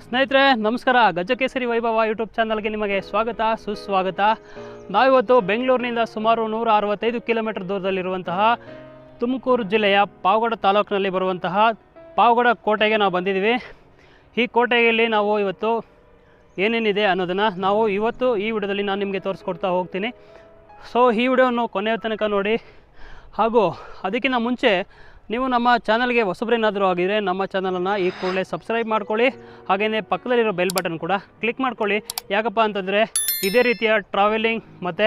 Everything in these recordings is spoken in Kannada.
ಸ್ನೇಹಿತರೆ ನಮಸ್ಕಾರ. ಗಜಕೇಸರಿ ವೈಭವ ಯೂಟ್ಯೂಬ್ ಚಾನಲ್ಗೆ ನಿಮಗೆ ಸ್ವಾಗತ ಸುಸ್ವಾಗತ. ನಾವಿವತ್ತು ಬೆಂಗಳೂರಿನಿಂದ ಸುಮಾರು 165 ಕಿಲೋಮೀಟರ್ ದೂರದಲ್ಲಿರುವಂತಹ ತುಮಕೂರು ಜಿಲ್ಲೆಯ ಪಾವಗಡ ತಾಲೂಕಿನಲ್ಲಿ ಬರುವಂತಹ ಪಾವಗಡ ಕೋಟೆಗೆ ನಾವು ಬಂದಿದ್ದೀವಿ. ಈ ಕೋಟೆಯಲ್ಲಿ ನಾವು ಇವತ್ತು ಏನೇನಿದೆ ಅನ್ನೋದನ್ನು ನಾವು ಇವತ್ತು ಈ ವಿಡಿಯೋದಲ್ಲಿ ನಾನು ನಿಮಗೆ ತೋರಿಸ್ಕೊಡ್ತಾ ಹೋಗ್ತೀನಿ. ಸೊ ಈ ವಿಡಿಯೋವನ್ನು ಕೊನೆಯ ತನಕ ನೋಡಿ. ಹಾಗೂ ಅದಕ್ಕಿಂತ ಮುಂಚೆ ನೀವು ನಮ್ಮ ಚಾನಲ್ಗೆ ಹೊಸಬ್ರೇನಾದರೂ ಆಗಿದರೆ ನಮ್ಮ ಚಾನಲನ್ನು ಈ ಕೂಡಲೇ ಸಬ್ಸ್ಕ್ರೈಬ್ ಮಾಡ್ಕೊಳ್ಳಿ. ಹಾಗೆಯೇ ಪಕ್ಕದಲ್ಲಿರೋ ಬೆಲ್ ಬಟನ್ ಕೂಡ ಕ್ಲಿಕ್ ಮಾಡ್ಕೊಳ್ಳಿ. ಯಾಕಪ್ಪ ಅಂತಂದರೆ ಇದೇ ರೀತಿಯ ಟ್ರಾವೆಲಿಂಗ್ ಮತ್ತು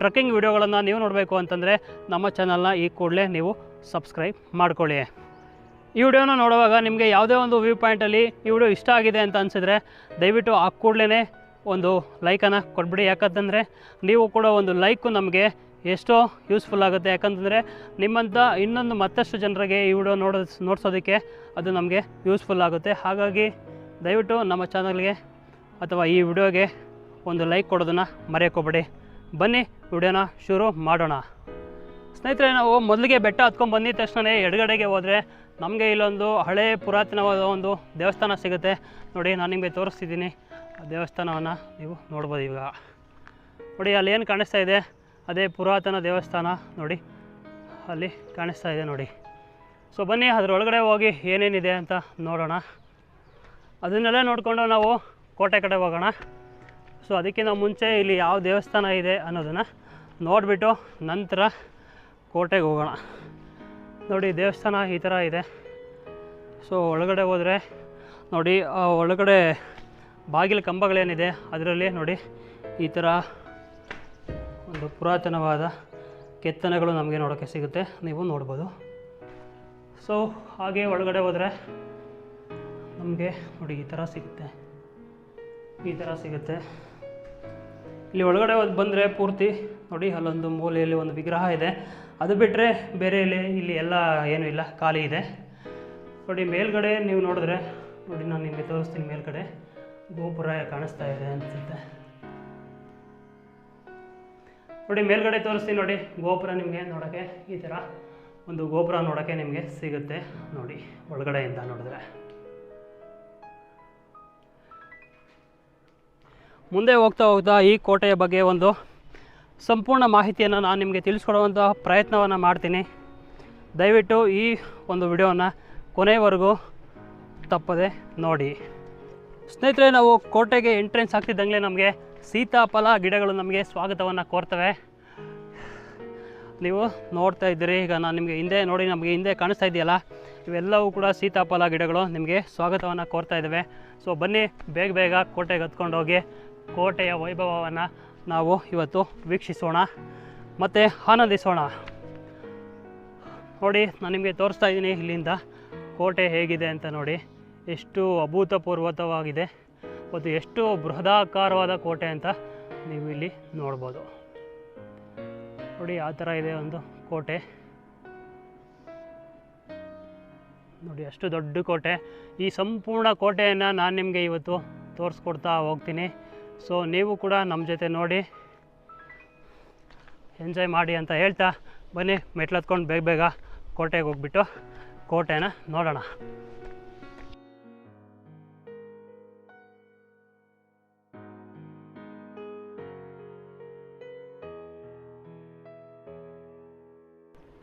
ಟ್ರಕ್ಕಿಂಗ್ ವಿಡಿಯೋಗಳನ್ನು ನೀವು ನೋಡಬೇಕು ಅಂತಂದರೆ ನಮ್ಮ ಚಾನಲ್ನ ಈ ಕೂಡಲೇ ನೀವು ಸಬ್ಸ್ಕ್ರೈಬ್ ಮಾಡ್ಕೊಳ್ಳಿ. ಈ ವಿಡಿಯೋನ ನೋಡುವಾಗ ನಿಮಗೆ ಯಾವುದೇ ಒಂದು ವ್ಯೂ ಪಾಯಿಂಟಲ್ಲಿ ಈ ವಿಡಿಯೋ ಇಷ್ಟ ಆಗಿದೆ ಅಂತ ಅನಿಸಿದರೆ ದಯವಿಟ್ಟು ಆ ಕೂಡಲೇ ಒಂದು ಲೈಕನ್ನು ಕೊಟ್ಬಿಡಿ. ಯಾಕಂತಂದರೆ ನೀವು ಕೂಡ ಒಂದು ಲೈಕು ನಮಗೆ ಎಷ್ಟೋ ಯೂಸ್ಫುಲ್ ಆಗುತ್ತೆ. ಯಾಕಂತಂದರೆ ನಿಮ್ಮಂಥ ಇನ್ನೊಂದು ಮತ್ತಷ್ಟು ಜನರಿಗೆ ಈ ವಿಡಿಯೋ ನೋಡಿಸೋದಕ್ಕೆ ಅದು ನಮಗೆ ಯೂಸ್ಫುಲ್ ಆಗುತ್ತೆ. ಹಾಗಾಗಿ ದಯವಿಟ್ಟು ನಮ್ಮ ಚಾನಲ್ಗೆ ಅಥವಾ ಈ ವಿಡಿಯೋಗೆ ಒಂದು ಲೈಕ್ ಕೊಡೋದನ್ನು ಮರೆಯೋಕೋಬೇಡಿ. ಬನ್ನಿ ವಿಡಿಯೋನ ಶುರು ಮಾಡೋಣ. ಸ್ನೇಹಿತರೆ, ನಾವು ಮೊದಲಿಗೆ ಬೆಟ್ಟ ಹತ್ಕೊಂಡು ಬಂದಿದ ತಕ್ಷಣ ಎಡಗಡೆಗೆ ಹೋದರೆ ನಮಗೆ ಇಲ್ಲೊಂದು ಹಳೇ ಪುರಾತನವಾದ ಒಂದು ದೇವಸ್ಥಾನ ಸಿಗುತ್ತೆ. ನೋಡಿ, ನಾನು ನಿಮಗೆ ತೋರಿಸ್ತಿದ್ದೀನಿ ಆ ದೇವಸ್ಥಾನವನ್ನು ನೀವು ನೋಡ್ಬೋದು. ಈಗ ನೋಡಿ, ಅಲ್ಲಿ ಏನು ಕಾಣಿಸ್ತಾ ಇದೆ ಅದೇ ಪುರಾತನ ದೇವಸ್ಥಾನ. ನೋಡಿ, ಅಲ್ಲಿ ಕಾಣಿಸ್ತಾ ಇದೆ ನೋಡಿ. ಸೊ ಬನ್ನಿ ಅದರೊಳಗಡೆ ಹೋಗಿ ಏನೇನಿದೆ ಅಂತ ನೋಡೋಣ. ಅದನ್ನೆಲ್ಲ ನೋಡಿಕೊಂಡು ನಾವು ಕೋಟೆ ಕಡೆ ಹೋಗೋಣ. ಸೊ ಅದಕ್ಕಿಂತ ಮುಂಚೆ ಇಲ್ಲಿ ಯಾವ ದೇವಸ್ಥಾನ ಇದೆ ಅನ್ನೋದನ್ನು ನೋಡಿಬಿಟ್ಟು ನಂತರ ಕೋಟೆಗೆ ಹೋಗೋಣ. ನೋಡಿ, ದೇವಸ್ಥಾನ ಈ ಥರ ಇದೆ. ಸೊ ಒಳಗಡೆ ಹೋದರೆ ನೋಡಿ, ಆ ಒಳಗಡೆ ಬಾಗಿಲು ಕಂಬಗಳೇನಿದೆ ಅದರಲ್ಲಿ ನೋಡಿ ಈ ಥರ ಒಂದು ಪುರಾತನವಾದ ಕೆತ್ತನೆಗಳು ನಮಗೆ ನೋಡೋಕ್ಕೆ ಸಿಗುತ್ತೆ, ನೀವು ನೋಡ್ಬೋದು. ಸೊ ಹಾಗೆ ಒಳಗಡೆ ಹೋದರೆ ನಮಗೆ ನೋಡಿ ಈ ಥರ ಸಿಗುತ್ತೆ. ಇಲ್ಲಿ ಒಳಗಡೆ ಬಂದರೆ ಪೂರ್ತಿ ನೋಡಿ ಅಲ್ಲೊಂದು ಮೂಲೆಯಲ್ಲಿ ಒಂದು ವಿಗ್ರಹ ಇದೆ. ಅದು ಬಿಟ್ಟರೆ ಬೇರೆ ಇಲ್ಲಿ ಎಲ್ಲ ಏನೂ ಇಲ್ಲ, ಖಾಲಿ ಇದೆ. ನೋಡಿ ಮೇಲ್ಗಡೆ ನೀವು ನೋಡಿದ್ರೆ ನೋಡಿ, ನಾನು ನಿಮಗೆ ತೋರಿಸ್ತೀನಿ. ಮೇಲ್ಗಡೆ ಗೋಪುರ ಕಾಣಿಸ್ತಾ ಇದೆ ಅನಿಸುತ್ತೆ. ನೋಡಿ ಮೇಲ್ಗಡೆ ತೋರಿಸ್ತೀನಿ. ನೋಡಿ ಗೋಪುರ ನಿಮಗೆ ನೋಡೋಕ್ಕೆ ಈ ಥರ ಒಂದು ಗೋಪುರ ನೋಡೋಕ್ಕೆ ನಿಮಗೆ ಸಿಗುತ್ತೆ. ನೋಡಿ ಒಳಗಡೆಯಿಂದ ನೋಡಿದ್ರೆ ಮುಂದೆ ಹೋಗ್ತಾ ಈ ಕೋಟೆಯ ಬಗ್ಗೆ ಒಂದು ಸಂಪೂರ್ಣ ಮಾಹಿತಿಯನ್ನು ನಾನು ನಿಮಗೆ ತಿಳಿಸ್ಕೊಡುವಂಥ ಪ್ರಯತ್ನವನ್ನು ಮಾಡ್ತೀನಿ. ದಯವಿಟ್ಟು ಈ ಒಂದು ವಿಡಿಯೋನ ಕೊನೆಯವರೆಗೂ ತಪ್ಪದೆ ನೋಡಿ. ಸ್ನೇಹಿತರೆ, ನಾವು ಕೋಟೆಗೆ ಎಂಟ್ರೆನ್ಸ್ ಆಗ್ತಿದ್ದಂಗೆ ನಮಗೆ ಸೀತಾಫಲ ಗಿಡಗಳು ನಮಗೆ ಸ್ವಾಗತವನ್ನು ಕೋರ್ತವೆ. ನೀವು ನೋಡ್ತಾ ಇದ್ದೀರಿ. ಈಗ ನಾನು ನಿಮಗೆ ಹಿಂದೆ ನೋಡಿ, ನಮಗೆ ಹಿಂದೆ ಕಾಣಿಸ್ತಾ ಇದೆಯಲ್ಲ, ಇವೆಲ್ಲವೂ ಕೂಡ ಸೀತಾಫಲ ಗಿಡಗಳು ನಿಮಗೆ ಸ್ವಾಗತವನ್ನು ಕೋರ್ತಾ ಇದ್ದಾವೆ. ಸೊ ಬನ್ನಿ ಬೇಗ ಕೋಟೆಗೆ ಹತ್ಕೊಂಡು ಹೋಗಿ ಕೋಟೆಯ ವೈಭವವನ್ನು ನಾವು ಇವತ್ತು ವೀಕ್ಷಿಸೋಣ ಮತ್ತು ಆನಂದಿಸೋಣ. ನೋಡಿ, ನಾನು ನಿಮಗೆ ತೋರಿಸ್ತಾ ಇದ್ದೀನಿ ಇಲ್ಲಿಂದ ಕೋಟೆ ಹೇಗಿದೆ ಅಂತ. ನೋಡಿ ಎಷ್ಟು ಅಭೂತಪೂರ್ವಕವಾಗಿದೆ ಮತ್ತು ಎಷ್ಟು ಬೃಹದಾಕಾರವಾದ ಕೋಟೆ ಅಂತ ನೀವು ಇಲ್ಲಿ ನೋಡ್ಬೋದು. ನೋಡಿ ಆ ಥರ ಇದೆ ಒಂದು ಕೋಟೆ. ನೋಡಿ ಅಷ್ಟು ದೊಡ್ಡ ಕೋಟೆ. ಈ ಸಂಪೂರ್ಣ ಕೋಟೆಯನ್ನು ನಾನು ನಿಮಗೆ ಇವತ್ತು ತೋರಿಸ್ಕೊಡ್ತಾ ಹೋಗ್ತೀನಿ. ಸೊ ನೀವು ಕೂಡ ನಮ್ಮ ಜೊತೆ ನೋಡಿ ಎಂಜಾಯ್ ಮಾಡಿ ಅಂತ ಹೇಳ್ತಾ ಬನ್ನಿ ಮೆಟ್ಲು ಹತ್ಕೊಂಡು ಬೇಗ ಕೋಟೆಗೆ ಹೋಗ್ಬಿಟ್ಟು ಕೋಟೆನ ನೋಡೋಣ.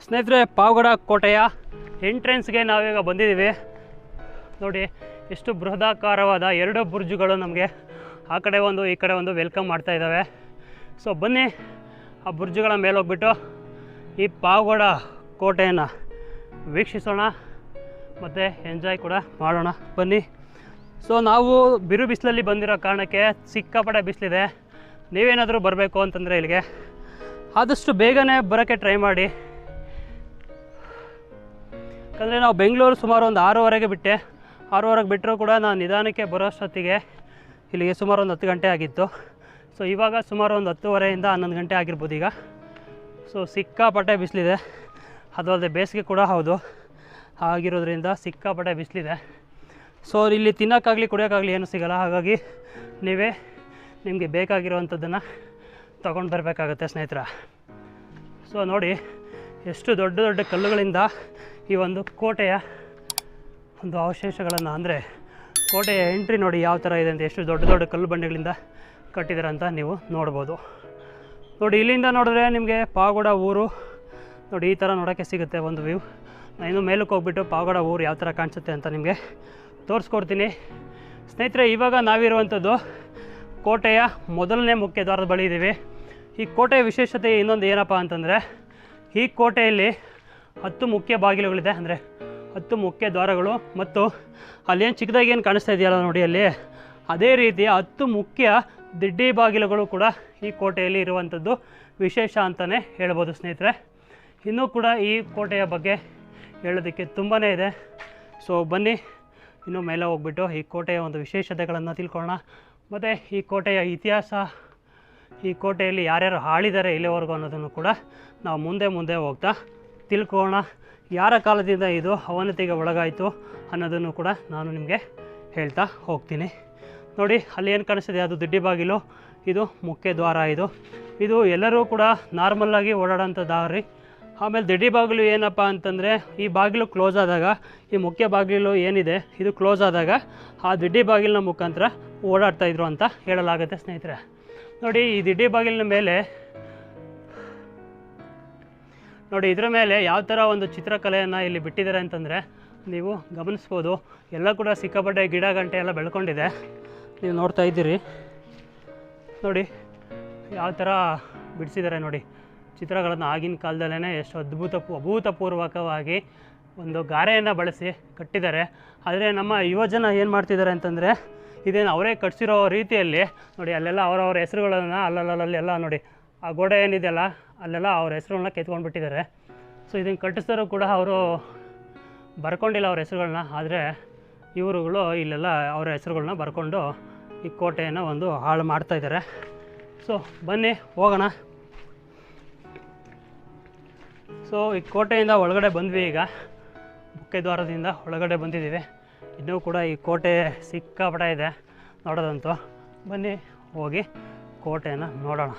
ಸ್ನೇಹಿತರೆ, ಪಾವಗಡ ಕೋಟೆಯ ಎಂಟ್ರೆನ್ಸ್ಗೆ ನಾವೀಗ ಬಂದಿದ್ದೀವಿ. ನೋಡಿ ಎಷ್ಟು ಬೃಹದಾಕಾರವಾದ 2 ಬುರ್ಜುಗಳು ನಮಗೆ ಆ ಕಡೆ ಒಂದು ಈ ಕಡೆ ಒಂದು ವೆಲ್ಕಮ್ ಮಾಡ್ತಾ ಇದ್ದಾವೆ. ಸೊ ಬನ್ನಿ ಆ ಬುರ್ಜುಗಳ ಮೇಲೆ ಹೋಗ್ಬಿಟ್ಟು ಈ ಪಾವಗಡ ಕೋಟೆಯನ್ನು ವೀಕ್ಷಿಸೋಣ ಮತ್ತು ಎಂಜಾಯ್ ಕೂಡ ಮಾಡೋಣ. ಬನ್ನಿ. ಸೊ ನಾವು ಬಿರು ಬಿಸಿಲಲ್ಲಿ ಬಂದಿರೋ ಕಾರಣಕ್ಕೆ ಸಿಕ್ಕಾಪಟ್ಟೆ ಬಿಸಿಲಿದೆ. ನೀವೇನಾದರೂ ಬರಬೇಕು ಅಂತಂದರೆ ಇಲ್ಲಿಗೆ ಆದಷ್ಟು ಬೇಗನೆ ಬರೋಕ್ಕೆ ಟ್ರೈ ಮಾಡಿ. ಯಾಕಂದರೆ ನಾವು ಬೆಂಗಳೂರು ಸುಮಾರು ಒಂದು 6:30ಗೆ ಬಿಟ್ಟೆ. 6:30ಗೆ ಬಿಟ್ಟರೂ ಕೂಡ ನಾನು ನಿಧಾನಕ್ಕೆ ಬರೋಷ್ಟೊತ್ತಿಗೆ ಇಲ್ಲಿಗೆ ಸುಮಾರು ಒಂದು 10 ಗಂಟೆ ಆಗಿತ್ತು. ಸೊ ಇವಾಗ ಸುಮಾರು ಒಂದು 10:30ಯಿಂದ 11 ಗಂಟೆ ಆಗಿರ್ಬೋದು ಈಗ. ಸೊ ಸಿಕ್ಕಾಪಟ್ಟೆ ಬಿಸಿಲಿದೆ. ಅದು ಅಲ್ಲದೆ ಬೇಸಿಗೆ ಕೂಡ ಹೌದು, ಆಗಿರೋದ್ರಿಂದ ಸಿಕ್ಕಾಪಟ್ಟೆ ಬಿಸಿಲಿದೆ. ಸೊ ಇಲ್ಲಿ ತಿನ್ನೋಕ್ಕಾಗಲಿ ಕುಡಿಯೋಕ್ಕಾಗಲಿ ಏನೂ ಸಿಗೋಲ್ಲ. ಹಾಗಾಗಿ ನೀವೇ ನಿಮಗೆ ಬೇಕಾಗಿರುವಂಥದ್ದನ್ನು ತೊಗೊಂಡು ಬರಬೇಕಾಗತ್ತೆ ಸ್ನೇಹಿತರೆ. ಸೊ ನೋಡಿ, ಎಷ್ಟು ದೊಡ್ಡ ದೊಡ್ಡ ಕಲ್ಲುಗಳಿಂದ ಈ ಒಂದು ಕೋಟೆಯ ಒಂದು ಅವಶೇಷಗಳನ್ನು, ಅಂದರೆ ಕೋಟೆಯ ಎಂಟ್ರಿ ನೋಡಿ ಯಾವ ಥರ ಇದೆ ಅಂತ, ಎಷ್ಟು ದೊಡ್ಡ ದೊಡ್ಡ ಕಲ್ಲು ಬಂಡೆಗಳಿಂದ ಕಟ್ಟಿದ್ದಾರೆ ಅಂತ ನೀವು ನೋಡ್ಬೋದು. ನೋಡಿ ಇಲ್ಲಿಂದ ನೋಡಿದ್ರೆ ನಿಮಗೆ ಪಾವಗಡ ಊರು ನೋಡಿ ಈ ಥರ ನೋಡೋಕ್ಕೆ ಸಿಗುತ್ತೆ ಒಂದು ವ್ಯೂ. ನಾನು ಇನ್ನು ಮೇಲಕ್ಕೆ ಹೋಗ್ಬಿಟ್ಟು ಪಾವಗಡ ಊರು ಯಾವ ಥರ ಕಾಣಿಸುತ್ತೆ ಅಂತ ನಿಮಗೆ ತೋರಿಸ್ಕೊಡ್ತೀನಿ. ಸ್ನೇಹಿತರೆ, ಇವಾಗ ನಾವಿರುವಂಥದ್ದು ಕೋಟೆಯ ಮೊದಲನೇ ಮುಖ್ಯ ದ್ವಾರದ ಬಳಿ ಇದ್ದೀವಿ. ಈ ಕೋಟೆಯ ವಿಶೇಷತೆ ಇನ್ನೊಂದು ಏನಪ್ಪ ಅಂತಂದರೆ, ಈ ಕೋಟೆಯಲ್ಲಿ 10 ಮುಖ್ಯ ಬಾಗಿಲುಗಳಿದೆ, ಅಂದರೆ 10 ಮುಖ್ಯ ದ್ವಾರಗಳು, ಮತ್ತು ಅಲ್ಲೇನು ಚಿಕ್ಕದಾಗಿ ಏನು ಕಾಣಿಸ್ತಾ ಇದೆಯಲ್ಲ ನೋಡಿ ಅಲ್ಲಿ, ಅದೇ ರೀತಿಯ 10 ಮುಖ್ಯ ದಿಡ್ಡಿ ಬಾಗಿಲುಗಳು ಕೂಡ ಈ ಕೋಟೆಯಲ್ಲಿ ಇರುವಂಥದ್ದು ವಿಶೇಷ ಅಂತಲೇ ಹೇಳ್ಬೋದು ಸ್ನೇಹಿತರೆ. ಇನ್ನೂ ಕೂಡ ಈ ಕೋಟೆಯ ಬಗ್ಗೆ ಹೇಳೋದಕ್ಕೆ ತುಂಬಾ ಇದೆ. ಸೊ ಬನ್ನಿ ಇನ್ನೂ ಮೇಲೆ ಹೋಗ್ಬಿಟ್ಟು ಈ ಕೋಟೆಯ ಒಂದು ವಿಶೇಷತೆಗಳನ್ನು ತಿಳ್ಕೊಳ್ಳೋಣ. ಮತ್ತು ಈ ಕೋಟೆಯ ಇತಿಹಾಸ, ಈ ಕೋಟೆಯಲ್ಲಿ ಯಾರ್ಯಾರು ಆಳಿದ್ದಾರೆ ಇಲ್ಲಿವರೆಗೂ ಅನ್ನೋದನ್ನು ಕೂಡ ನಾವು ಮುಂದೆ ಹೋಗ್ತಾ ತಿಳ್ಕೊಳ್ಳೋಣ. ಯಾರ ಕಾಲದಿಂದ ಇದು ಅವನತಿಗೆ ಒಳಗಾಯಿತು ಅನ್ನೋದನ್ನು ಕೂಡ ನಾನು ನಿಮಗೆ ಹೇಳ್ತಾ ಹೋಗ್ತೀನಿ. ನೋಡಿ ಅಲ್ಲಿ ಏನು ಕಾಣಿಸ್ತಿದೆ ಅದು ದಿಡ್ಡಿ ಬಾಗಿಲು, ಇದು ಮುಖ್ಯ ದ್ವಾರ. ಇದು ಎಲ್ಲರೂ ಕೂಡ ನಾರ್ಮಲ್ಲಾಗಿ ಓಡಾಡೋಂಥ ದಾರಿ. ಆಮೇಲೆ ದಿಡ್ಡಿ ಬಾಗಿಲು ಏನಪ್ಪ ಅಂತಂದರೆ, ಈ ಬಾಗಿಲು ಕ್ಲೋಸ್ ಆದಾಗ, ಈ ಮುಖ್ಯ ಬಾಗಿಲು ಏನಿದೆ ಇದು ಕ್ಲೋಸ್ ಆದಾಗ ಆ ದಿಡ್ಡಿ ಬಾಗಿಲಿನ ಮುಖಾಂತರ ಓಡಾಡ್ತಾಯಿದ್ರು ಅಂತ ಹೇಳಲಾಗುತ್ತೆ ಸ್ನೇಹಿತರೆ. ನೋಡಿ ಈ ದಿಡ್ಡಿ ಬಾಗಿಲಿನ ಮೇಲೆ ನೋಡಿ, ಇದರ ಮೇಲೆ ಯಾವ ಥರ ಒಂದು ಚಿತ್ರಕಲೆಯನ್ನು ಇಲ್ಲಿ ಬಿಟ್ಟಿದ್ದಾರೆ ಅಂತಂದರೆ ನೀವು ಗಮನಿಸ್ಬೋದು. ಎಲ್ಲ ಕೂಡ ಸಿಕ್ಕಾಪಟ್ಟೆ ಗಿಡ ಗಂಟೆ ಎಲ್ಲ ಬೆಳ್ಕೊಂಡಿದೆ, ನೀವು ನೋಡ್ತಾ ಇದ್ದೀರಿ. ನೋಡಿ ಯಾವ ಥರ ಬಿಡಿಸಿದ್ದಾರೆ ನೋಡಿ ಚಿತ್ರಗಳನ್ನು. ಆಗಿನ ಕಾಲದಲ್ಲೇ ಎಷ್ಟು ಅಭೂತಪೂರ್ವಕವಾಗಿ ಒಂದು ಗಾರೆಯನ್ನು ಬಳಸಿ ಕಟ್ಟಿದ್ದಾರೆ. ಆದರೆ ನಮ್ಮ ಯುವಜನ ಏನು ಮಾಡ್ತಿದ್ದಾರೆ ಅಂತಂದರೆ, ಇದೇನು ಅವರೇ ಕಟ್ಸಿರೋ ರೀತಿಯಲ್ಲಿ ನೋಡಿ ಅಲ್ಲೆಲ್ಲ ಅವರವ್ರ ಹೆಸರುಗಳನ್ನು ಅಲ್ಲಲ್ಲೆಲ್ಲ ನೋಡಿ ಆ ಗೋಡೆ ಏನಿದೆಯಲ್ಲ ಅಲ್ಲೆಲ್ಲ ಅವ್ರ ಹೆಸರುಗಳನ್ನ ಕೆತ್ಕೊಂಡು ಬಿಟ್ಟಿದ್ದಾರೆ. ಸೊ ಇದನ್ನು ಕಟ್ಟಿಸಿದ್ರು ಕೂಡ ಅವರು ಬರ್ಕೊಂಡಿಲ್ಲ ಅವ್ರ ಹೆಸರುಗಳನ್ನ, ಆದರೆ ಇವರುಗಳು ಇಲ್ಲೆಲ್ಲ ಅವರ ಹೆಸರುಗಳನ್ನ ಬರ್ಕೊಂಡು ಈ ಕೋಟೆಯನ್ನು ಒಂದು ಹಾಳು ಮಾಡ್ತಾಯಿದ್ದಾರೆ. ಸೊ ಬನ್ನಿ ಹೋಗೋಣ. ಸೊ ಈ ಕೋಟೆಯಿಂದ ಒಳಗಡೆ ಬಂದ್ವಿ, ಈಗ ಮುಖ್ಯ ದ್ವಾರದಿಂದ ಒಳಗಡೆ ಬಂದಿದ್ದೀವಿ. ಇನ್ನೂ ಕೂಡ ಈ ಕೋಟೆ ಸಿಕ್ಕಾಪಟ್ಟೆ ಇದೆ ನೋಡೋದಂತೂ. ಬನ್ನಿ ಹೋಗಿ ಕೋಟೆಯನ್ನು ನೋಡೋಣ.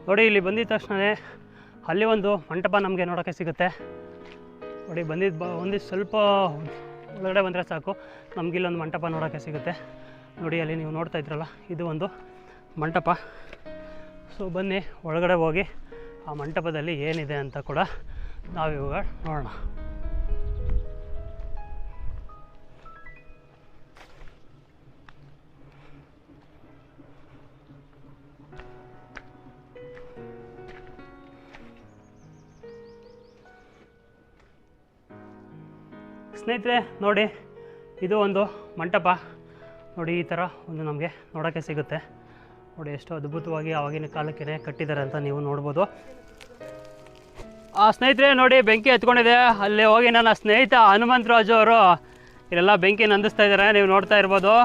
ನೋಡಿ ಇಲ್ಲಿ ಬಂದಿದ್ದ ತಕ್ಷಣವೇ ಅಲ್ಲಿ ಒಂದು ಮಂಟಪ ನಮಗೆ ನೋಡೋಕ್ಕೆ ಸಿಗುತ್ತೆ. ನೋಡಿ ಒಂದಿಷ್ಟು ಸ್ವಲ್ಪ ಒಳಗಡೆ ಬಂದರೆ ಸಾಕು, ನಮಗಿಲ್ಲೊಂದು ಮಂಟಪ ನೋಡೋಕ್ಕೆ ಸಿಗುತ್ತೆ. ನೋಡಿ ಅಲ್ಲಿ ನೀವು ನೋಡ್ತಾ ಇದ್ರಲ್ಲ, ಇದು ಒಂದು ಮಂಟಪ. ಸೊ ಬನ್ನಿ ಒಳಗಡೆ ಹೋಗಿ ಆ ಮಂಟಪದಲ್ಲಿ ಏನಿದೆ ಅಂತ ಕೂಡ ನಾವಿವಾಗ ನೋಡೋಣ. ಸ್ನೇಹಿತರೆ ನೋಡಿ, ಇದು ಒಂದು ಮಂಟಪ. ನೋಡಿ ಈ ಥರ ಒಂದು ನಮಗೆ ನೋಡೋಕ್ಕೆ ಸಿಗುತ್ತೆ. ನೋಡಿ ಎಷ್ಟು ಅದ್ಭುತವಾಗಿ ಆವಾಗಿನ ಕಾಲಕ್ಕೆ ಕಟ್ಟಿದ್ದಾರೆ ಅಂತ ನೀವು ನೋಡ್ಬೋದು. ಸ್ನೇಹಿತರೆ ನೋಡಿ ಬೆಂಕಿ ಹತ್ಕೊಂಡಿದೆ. ಅಲ್ಲಿ ಹೋಗಿ ನನ್ನ ಸ್ನೇಹಿತ ಹನುಮಂತರಾಜು ಅವರು ಇಲ್ಲೆಲ್ಲ ಬೆಂಕಿ ನಂದಿಸ್ತಾ ಇದ್ದಾರೆ, ನೀವು ನೋಡ್ತಾ ಇರ್ಬೋದು.